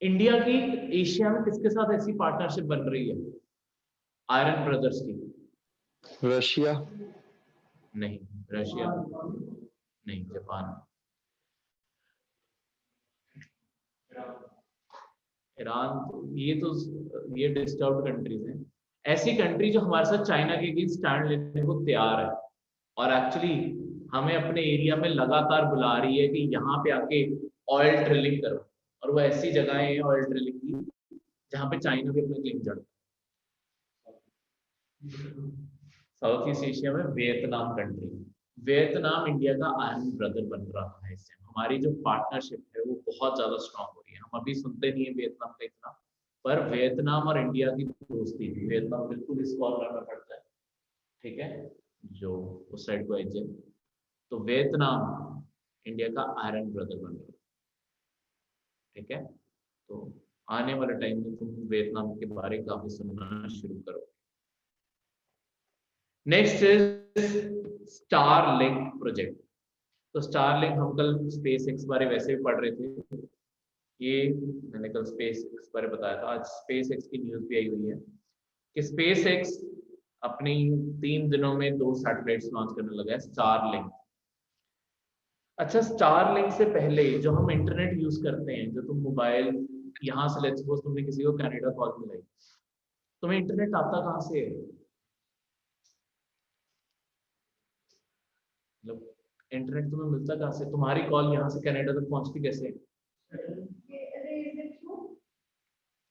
S1: इंडिया की एशिया में किसके साथ ऐसी पार्टनरशिप बन रही है आयरन ब्रदर्स की?
S3: रशिया।
S1: नहीं, रशिया नहीं, जापान, ईरान, ये डिस्टर्ब्ड कंट्रीज हैं। ऐसी कंट्री जो हमारे साथ चाइना के अगेंस्ट स्टैंड लेने को तैयार है और एक्चुअली हमें अपने एरिया में लगातार बुला रही है कि यहाँ पे आके ऑयल ड्रिलिंग करो, और वो ऐसी जगहें हैं ऑयल ड्रिलिंग की जहाँ पे चाइना भी अपने क्लेम जड़ता है। साउथ ईस्ट एशिया में वियतनाम कंट्री, वियतनाम इंडिया का आयरन ब्रदर बन रहा है। इससे हमारी जो पार्टनरशिप है वो बहुत ज्यादा स्ट्रांग हो रही है। हम अभी सुनते नहीं है वियतनाम का इतना, पर वियतनाम और इंडिया की दोस्ती, वियतनाम बिल्कुल इस कॉर्नर में पड़ता है, ठीक है, जो उस साइड को एज है, तो वियतनाम इंडिया का आयरन ब्रदर बन रहा है, ठीक है। तो आने वाले टाइम में तुम वियतनाम के बारे में काफी सुनना शुरू करो। Next is Starlink project. तो स्टारलिंक, हम कल स्पेस एक्स बारे वैसे भी पढ़ रहे थे, ये मैंने कल स्पेस एक्स बारे बताया था, आज स्पेस एक्स की न्यूज भी आई हुई है कि स्पेस एक्स अपनी 3 दिनों में 2 सैटेलाइट्स लॉन्च करने लगा है, स्टारलिंक। अच्छा, स्टारलिंक से पहले जो हम इंटरनेट यूज करते हैं, जो तुम मोबाइल यहाँ से, लेट्स सपोज तुमने किसी को कनाडा कॉल मिलाई, तुम्हें इंटरनेट आता कहाँ से है? मतलब इंटरनेट तुम्हें मिलता कहाँ से? तुम्हारी कॉल यहाँ से कनाडा तक पहुंचती कैसे?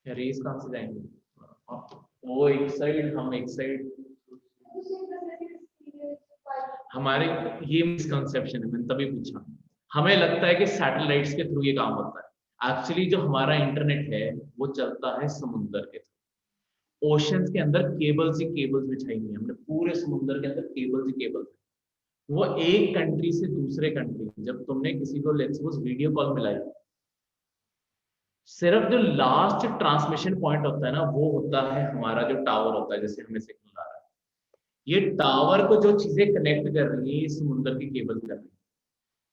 S1: रेस कहाँ से जाएंगे? वो एक साइड, हम एक साइड, हमारे ये मिसकंसेप्शन है, मैंने तभी पूछा। हमें लगता है कि सैटेलाइट्स के थ्रू ये काम होता है। एक्चुअली जो हमारा इंटरनेट है वो चलता है समुद्र के थ्रू। ओशंस के अंदर केबल्स ही केबल्स बिछाई हुई है हमने, पूरे समुद्र के अंदर केबल्स ही केबल्स। वो एक कंट्री से दूसरे कंट्री, जब तुमने किसी को लेट्स सपोज वीडियो कॉल मिलाई, सिर्फ जो लास्ट ट्रांसमिशन पॉइंट होता है ना, वो होता है हमारा जो टावर होता है, जैसे हमें सिग्नल आ रहा है, ये टावर को जो चीजें कनेक्ट कर रही है ये समुद्र की केबल कर रही है।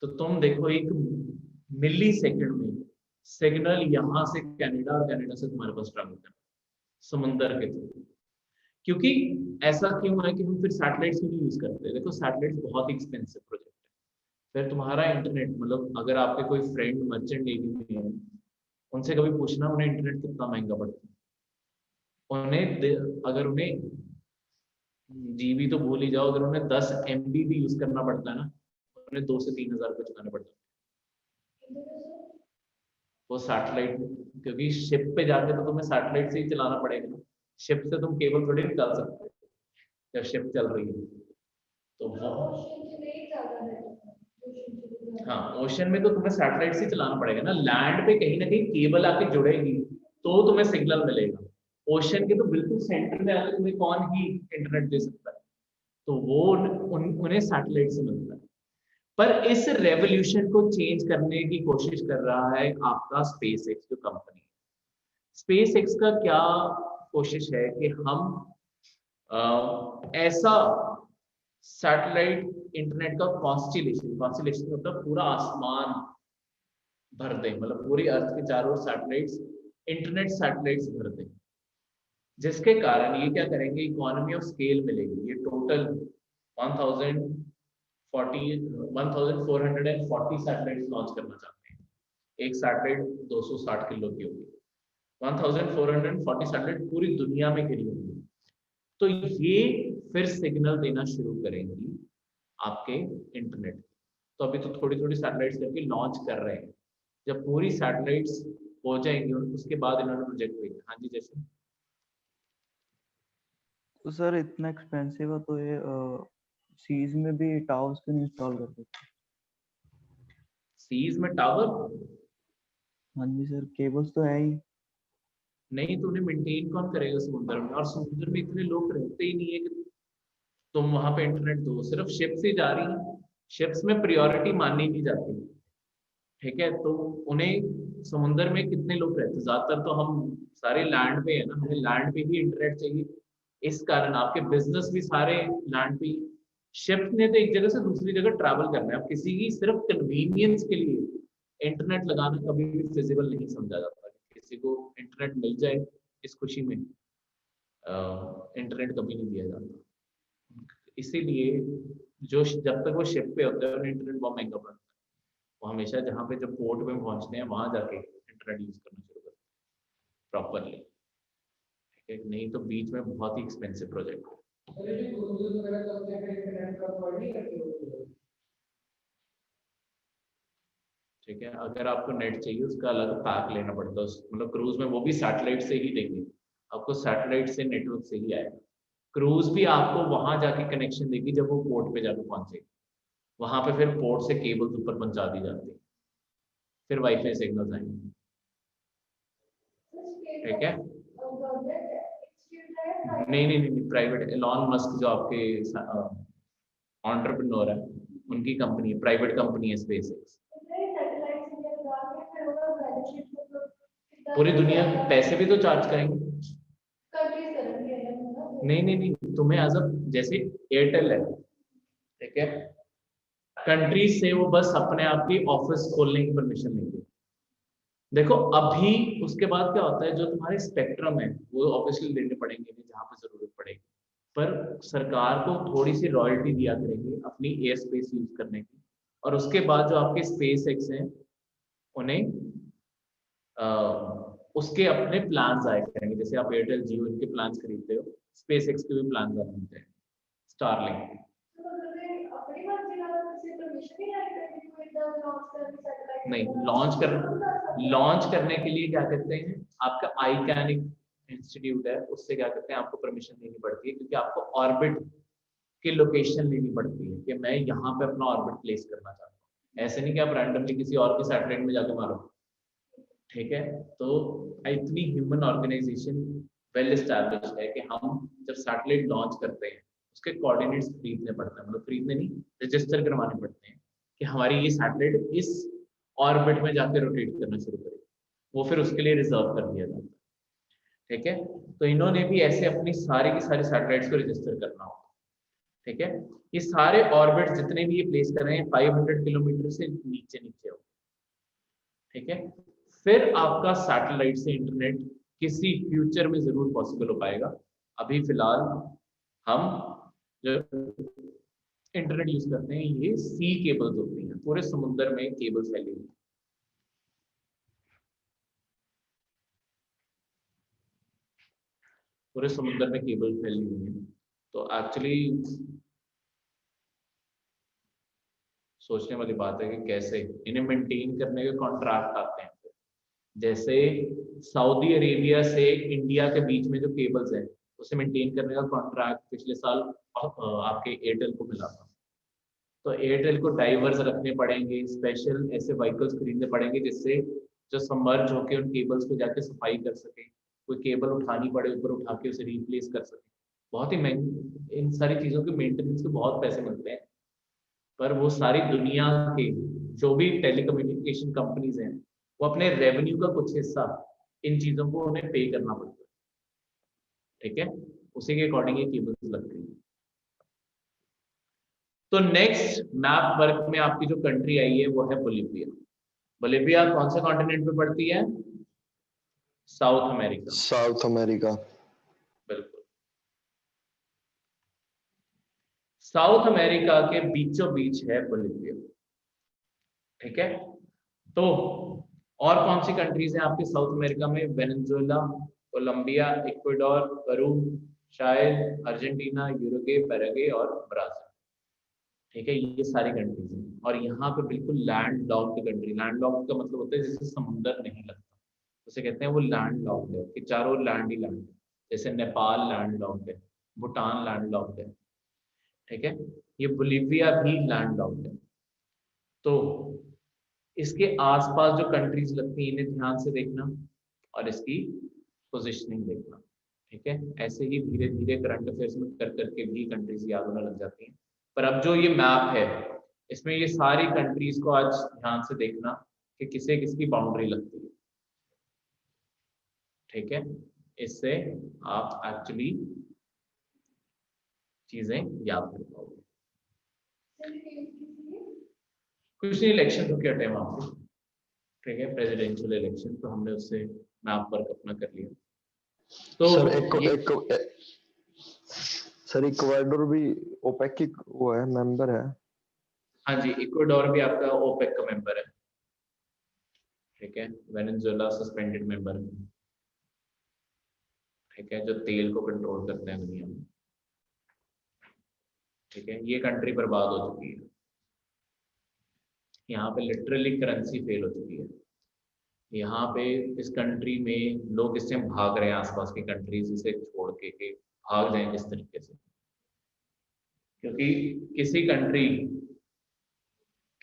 S1: तो तुम देखो एक मिली सेकेंड में सिग्नल यहाँ से कनाडा और कनाडा से तुम्हारे पास ट्रैवल कर समुद्र के थ्रू। क्योंकि ऐसा क्यों है कि हम फिर सैटेलाइट्स क्यों नहीं यूज करते? देखो सैटेलाइट्स बहुत ही एक्सपेंसिव प्रोजेक्ट है। फिर तुम्हारा इंटरनेट, मतलब अगर आपके कोई फ्रेंड मर्चेंट नेवी में है, उनसे कभी पूछना उन्हें इंटरनेट कितना महंगा पड़ता है। अगर उन्हें जीबी तो भूल ही जाओ, अगर उन्हें 10 MB भी यूज करना पड़ता है ना, उन्हें 2 से 3 हजार रुपये चुकाने पड़ते हैं वो सैटेलाइट। क्योंकि शिप पे जाके तो तुम्हें सैटेलाइट से ही चलाना पड़ेगा ना, शिप से तुम केबल थोड़ी निकाल सकते हो जब शिप चल रही है। तो हाँ, ओशन में तो तुम्हें सैटेलाइट से चलाना पड़ेगा ना, लैंड पे कहीं ना कहीं केबल आके जुड़ेगी तो तुम्हें सिग्नल मिलेगा। ओशन के तो बिल्कुल सेंटर में आके तुम्हें कौन ही इंटरनेट दे सकता है? तो वो उन्हें सैटेलाइट से मिलता है। पर इस रेवोल्यूशन को चेंज करने की कोशिश कर रहा है आपका स्पेस एक्स जो कंपनी है। स्पेस एक्स का क्या कोशिश है कि हम ऐसा सैटेलाइट इंटरनेट का कॉन्स्टिलेशन मतलब पूरा आसमान भर दें, मतलब पूरी अर्थ के चारों ओर सैटेलाइट्स, इंटरनेट सैटेलाइट्स भर दें, जिसके कारण ये क्या करेंगे, इकोनॉमी ऑफ स्केल मिलेगी। ये टोटल 1440 सैटेलाइट्स लॉन्च करना चाहते हैं। एक सैटेलाइट 260 किलो की होगी, 1440 सैटेलाइट पूरी दुनिया में गिरी होगी। तो ये फिर सिग्नल देना शुरू करेंगी आपके इंटरनेट। तो अभी तो थोड़ी थोड़ी सैटेलाइट्स करके लॉन्च कर रहे हैं, जब पूरी सैटेलाइट्स हो जाएंगी उसके बाद इन्होंने प्रोजेक्ट भेजा। हाँ जी, जैसे
S2: तो सर इतना एक्सपेंसिव है तो ये सीज में भी टावर्स क्यों नहीं इंस्टॉल कर देते?
S1: सीज में टावर?
S2: हाँ जी सर, केबल्स तो है ही।
S1: नहीं तो उन्हें मेंटेन कौन करेगा समुद्र में? और समुद्र में इतने लोग रहते ही नहीं है कि तुम वहां पे इंटरनेट दो। सिर्फ शिप से जा रही है, शिप्स में प्रायोरिटी मानी नहीं जाती, ठीक है। तो उन्हें समुद्र में कितने लोग रहते हैं? ज्यादातर तो हम सारे लैंड पे है ना, हमें लैंड पे ही इंटरनेट चाहिए। इस कारण आपके बिजनेस भी सारे लैंड पे ही, शिप ने तो एक जगह से दूसरी जगह ट्रैवल करना है। अब किसी की सिर्फ कन्वीनियंस के लिए इंटरनेट लगाना कभी भी फिजिबल नहीं समझा जाता। किसी को इंटरनेट मिल जाए इस खुशी में इंटरनेट कभी नहीं दिया जाता। इसीलिए जो जब तक वो शिप पे होते हैं उन्हें इंटरनेट बहुत महंगा पड़ता है। वो हमेशा जहाँ पे जब पोर्ट में पहुंचते हैं वहां जाके इंटरनेट यूज करना शुरू करते हैं प्रॉपरली। ठीक है, नहीं तो बीच में बहुत ही एक्सपेंसिव प्रोजेक्ट है। ठीक है, अगर आपको नेट चाहिए उसका अलग पैक लेना पड़ता है। मतलब क्रूज में वो भी सैटेलाइट से ही देंगे आपको, सैटेलाइट से नेटवर्क से ही आएगा। क्रूज भी आपको वहां जाके कनेक्शन देगी जब वो पोर्ट पे जाके पहुंचेगी। वहां पे फिर पोर्ट से केबल्स ऊपर पहुंचा दी जाती है, फिर वाईफाई सिग्नल्स आएंगे। ठीक है, नहीं, प्राइवेट। एलॉन मस्क जो आपके एंटरप्रेन्योर है, उनकी कंपनी है, प्राइवेट कंपनी है स्पेसएक्स। पूरी दुनिया पैसे भी तो चार्ज करेंगे। नहीं, तुम्हें एज अ जैसे एयरटेल है, ठीक है, कंट्रीज से वो बस अपने आप की ऑफिस खोलने की परमिशन लेंगे। देखो अभी उसके बाद क्या होता है, जो तुम्हारे स्पेक्ट्रम है वो ऑब्वियसली लेने पड़ेंगे जहां पे जरूरत पड़ेगी, पर सरकार को थोड़ी सी रॉयल्टी दिया करेंगे अपनी एयर स्पेस यूज करने की। और उसके बाद जो आपके स्पेस एक्स हैं उन्हें उसके अपने प्लान्स आए करेंगे। जैसे आप एयरटेल जियो इनके प्लान्स खरीदते हो, स्पेस एक्स के भी प्लान्स आ मिलते हैं, स्टारलिंक। नहीं, लॉन्च करने के लिए क्या कहते हैं, आपका आईकैन इंस्टीट्यूट है, उससे क्या कहते हैं आपको परमिशन लेनी पड़ती है, क्योंकि आपको ऑर्बिट की लोकेशन लेनी पड़ती है कि मैं यहाँ पे अपना ऑर्बिट प्लेस करना चाहता हूँ। ऐसे नहीं कि आप रैंडमली किसी और की सैटेलाइट में जाके मारो। ठीक है, तो इतनी ह्यूमन ऑर्गेनाइजेशन वेल एस्टैब्लिश्ड है कि हम जब सैटेलाइट लॉन्च करते हैं उसके कोऑर्डिनेट्स खरीदने पड़ते हैं, मतलब खरीदने नहीं, रजिस्टर करवाने पड़ते हैं कि हमारी ये सैटेलाइट इस ऑर्बिट में जाके रोटेट करना शुरू करे। वो फिर उसके लिए रिजर्व कर दिया जाता है। ठीक है, तो इन्होंने भी ऐसे अपनी सारी की सारी सैटेलाइट्स को रजिस्टर करना होगा। ठीक है, ये सारे ऑर्बिट जितने भी ये प्लेस कर रहे हैं 500 किलोमीटर से नीचे नीचे हो। ठीक है, फिर आपका सैटेलाइट से इंटरनेट किसी फ्यूचर में जरूर पॉसिबल हो पाएगा। अभी फिलहाल हम जो इंटरनेट यूज करते हैं ये सी केबल्स होती हैं, पूरे समुद्र में केबल्स फैली हुई, पूरे समुद्र में केबल फैली हुई है। तो एक्चुअली सोचने वाली बात है कि कैसे इन्हें मेंटेन करने के कॉन्ट्रैक्ट आते हैं। जैसे सऊदी अरेबिया से इंडिया के बीच में जो केबल्स हैं उसे मेंटेन करने का कॉन्ट्रैक्ट पिछले साल आपके एयरटेल को मिला था। तो एयरटेल को डाइवर्स रखने पड़ेंगे, स्पेशल ऐसे व्हीकल्स खरीदने पड़ेंगे जिससे जो सबमर्ज होके उन केबल्स को जाके सफाई कर सके, कोई केबल उठानी पड़े ऊपर उठा के उसे रिप्लेस कर सके। बहुत ही महंगी इन सारी चीज़ों के मेंटेनेंस के बहुत पैसे मिलते हैं, पर वो सारी दुनिया के जो भी टेलीकम्युनिकेशन कंपनीज हैं वो अपने रेवेन्यू का कुछ हिस्सा इन चीज़ों को उन्हें पे करना पड़ता है। ठीक है, उसी के अकॉर्डिंग ये केबल्स लगती हैं। तो नेक्स्ट मैप वर्क में आपकी जो कंट्री आई है वो है बोलिविया। बोलिविया कौन से कॉन्टिनेंट पे पड़ती है? South America.
S3: South America.
S1: बिल्कुल, साउथ अमेरिका के बीचों बीच है बोलिविया। ठीक है, तो और कौन सी कंट्रीज हैं आपके साउथ अमेरिका में? वेनेजुएला, कोलंबिया, इक्वाडोर, पेरू, शायद अर्जेंटीना, यूरुग्वे, पैराग्वे और ब्राजील। ठीक है, ये सारी कंट्रीज हैं। और यहाँ पे बिल्कुल land locked country. Land locked का मतलब होता है जिससे समुद्र नहीं लगता, उसे कहते हैं वो लैंड लॉक्ड है, कि चारों लैंड ही लैंड है। जैसे नेपाल लैंड लॉक्ड है, भूटान लैंड लॉक्ड है। ठीक है, ये बोलिविया भी लैंड लॉक्ड है। तो इसके आसपास जो कंट्रीज लगती हैं इन्हें ध्यान से देखना और इसकी पोजिशनिंग देखना। ठीक है, ऐसे ही धीरे धीरे करंट अफेयर्स में कर करके भी कंट्रीज याद होने लग जाती हैं। पर अब जो ये मैप है इसमें ये सारी कंट्रीज को आज ध्यान से देखना कि किसे किसकी बाउंड्री लगती है। ठीक है, इससे आप एक्चुअली चीजें याद कर पाओगे। कुछ नहीं, इलेक्शन होके हटे वहां पे, ठीक है, प्रेसिडेंशियल इलेक्शन, तो हमने उससे मैप वर्क अपना कर लिया। तो
S3: सर इक्वाडोर भी ओपेक की वो है, मेंबर है।
S1: हाँ जी, इक्वाडोर भी आपका ओपेक का मेंबर है, ठीक है। वेनेजुएला सस्पेंडेड मेंबर है, ठीक है, जो तेल को कंट्रोल करते हैं दुनिया में, ठीक है। ये कंट्री बर्बाद हो चुकी है, यहाँ पे लिटरली करेंसी फेल हो चुकी है। यहाँ पे इस कंट्री में लोग इससे भाग रहे हैं, आसपास की कंट्रीज इसे छोड़ के भाग जाएं इस तरीके से, क्योंकि किसी कंट्री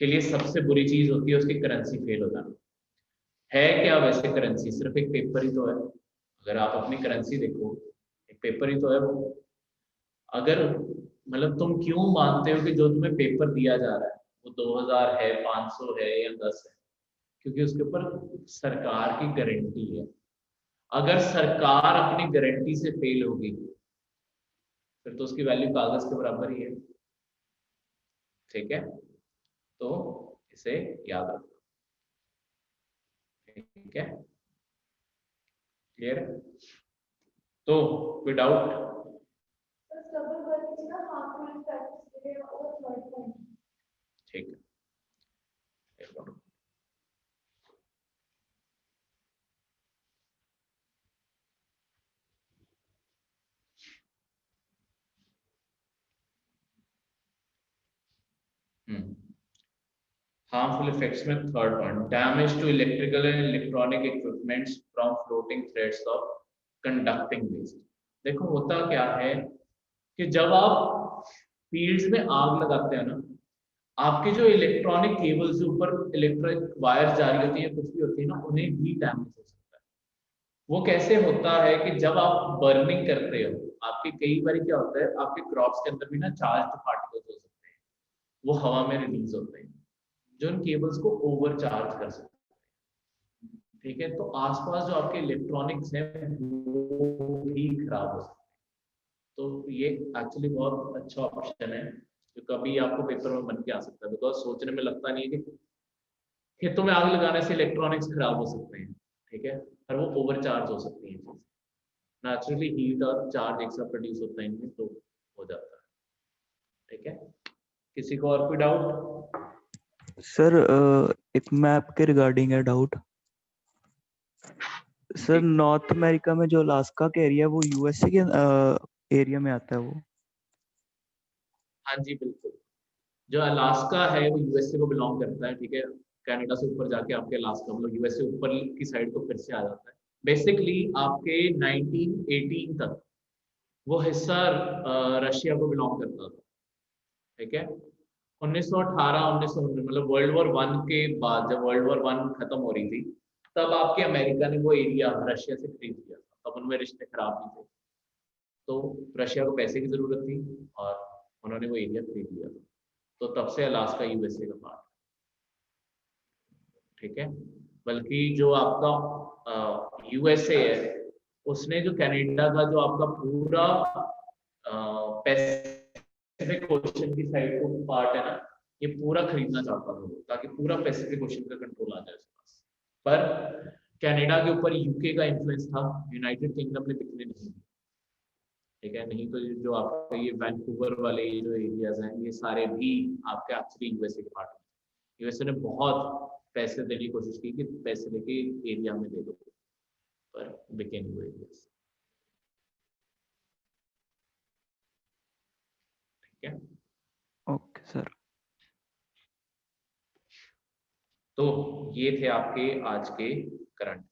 S1: के लिए सबसे बुरी चीज होती है उसकी करेंसी फेल हो जाना। है क्या वैसे करेंसी? सिर्फ एक पेपर ही तो है। अगर आप अपनी करेंसी देखो, एक पेपर ही तो है वो। अगर मतलब तुम क्यों मानते हो कि जो तुम्हें पेपर दिया जा रहा है वो 2000 है, 500 है या 10 है? क्योंकि उसके ऊपर सरकार की गारंटी है। अगर सरकार अपनी गारंटी से फेल होगी फिर तो उसकी वैल्यू कागज के बराबर ही है, ठीक है। तो इसे याद रखो, ठीक है, क्लियर है? तो कोई डाउट? ठीक है, हार्मफुल इफेक्ट्स में third one, damage to electrical and electronic equipments from floating threads of conducting waste. देखो होता क्या है कि जब आप फील्ड्स में आग लगाते हैं ना, आपके जो इलेक्ट्रॉनिक केबल्स ऊपर इलेक्ट्रिक वायर्स जारी होती है, कुछ भी होती है ना, उन्हें भी डैमेज हो सकता है। वो कैसे होता है कि जब आप बर्निंग करते हो, आपके कई बार क्या होता है, आपके क्रॉप्स के अंदर भी ना चार्ज्ड पार्टिकल्स हो सकते हैं, वो हवा में रिलीज होते हैं जो इन केबल्स को ओवरचार्ज कर सकते हैं, ठीक है। तो आसपास जो आपके इलेक्ट्रॉनिक्स हैं वो भी खराब हो सकते हैं। तो ये एक्चुअली बहुत अच्छा ऑप्शन है जो कभी आपको पेपर में बन के आ सकता है, बिकॉज सोचने में लगता नहीं है कि खेतों में आग लगाने से इलेक्ट्रॉनिक्स खराब हो सकते हैं, ठीक है, पर वो ओवरचार्ज हो सकती है। नेचुरली हीट और चार्ज एक साथ प्रोड्यूस होता है इनमें, तो हो जाता है, ठीक है। किसी को और कोई डाउट?
S2: सर एक मैप के रिगार्डिंग है डाउट। सर नॉर्थ अमेरिका में जो अलास्का का एरिया है वो यूएसए के एरिया में आता है वो?
S1: हाँ जी बिल्कुल, जो अलास्का है वो यूएसए को बिलोंग करता है, ठीक है। कनाडा से ऊपर जाके आपके अलास्का मतलब यूएसए ऊपर की साइड को फिर से आ जाता है। बेसिकली आपके 1918 तक वो हिस्सा रशिया को बिलोंग करता था, ठीक है। 1918 1919 मतलब वर्ल्ड वॉर वन के बाद, जब वर्ल्ड वॉर वन खत्म हो रही थी, तब आपके अमेरिका ने वो एरिया रशिया से खरीद लिया था। तब उनमें रिश्ते खराब नहीं थे, तो रशिया को पैसे की जरूरत थी और उन्होंने वो एरिया खरीद लिया था। तो तब से अलास्का यूएसए का पार्ट, ठीक है। बल्कि जो आपका यूएसए है उसने जो कनाडा का जो आपका पूरा पैसिफिक ओशन की साइड को पार्ट है ना, ये पूरा खरीदना चाहता था वो, ताकि पूरा पैसिफिक ओशन का कंट्रोल आ जाए उसके पास। पर कनाडा के ऊपर यूके का इन्फ्लुएंस था, यूनाइटेड किंगडम ने बिकने नहीं दी, ठीक है। नहीं तो जो आपका ये वैंकूवर वाले जो एरियाज हैं ये सारे भी आपके एक्चुअली यूएसए के पार्ट हैं। यूएसए ने बहुत पैसे देने की कोशिश की कि पैसे लेके एरिया में दे दो, पर बिके नहीं हुए एरियाज, ठीक है।
S2: Okay sir.
S1: तो ये थे आपके आज के करंट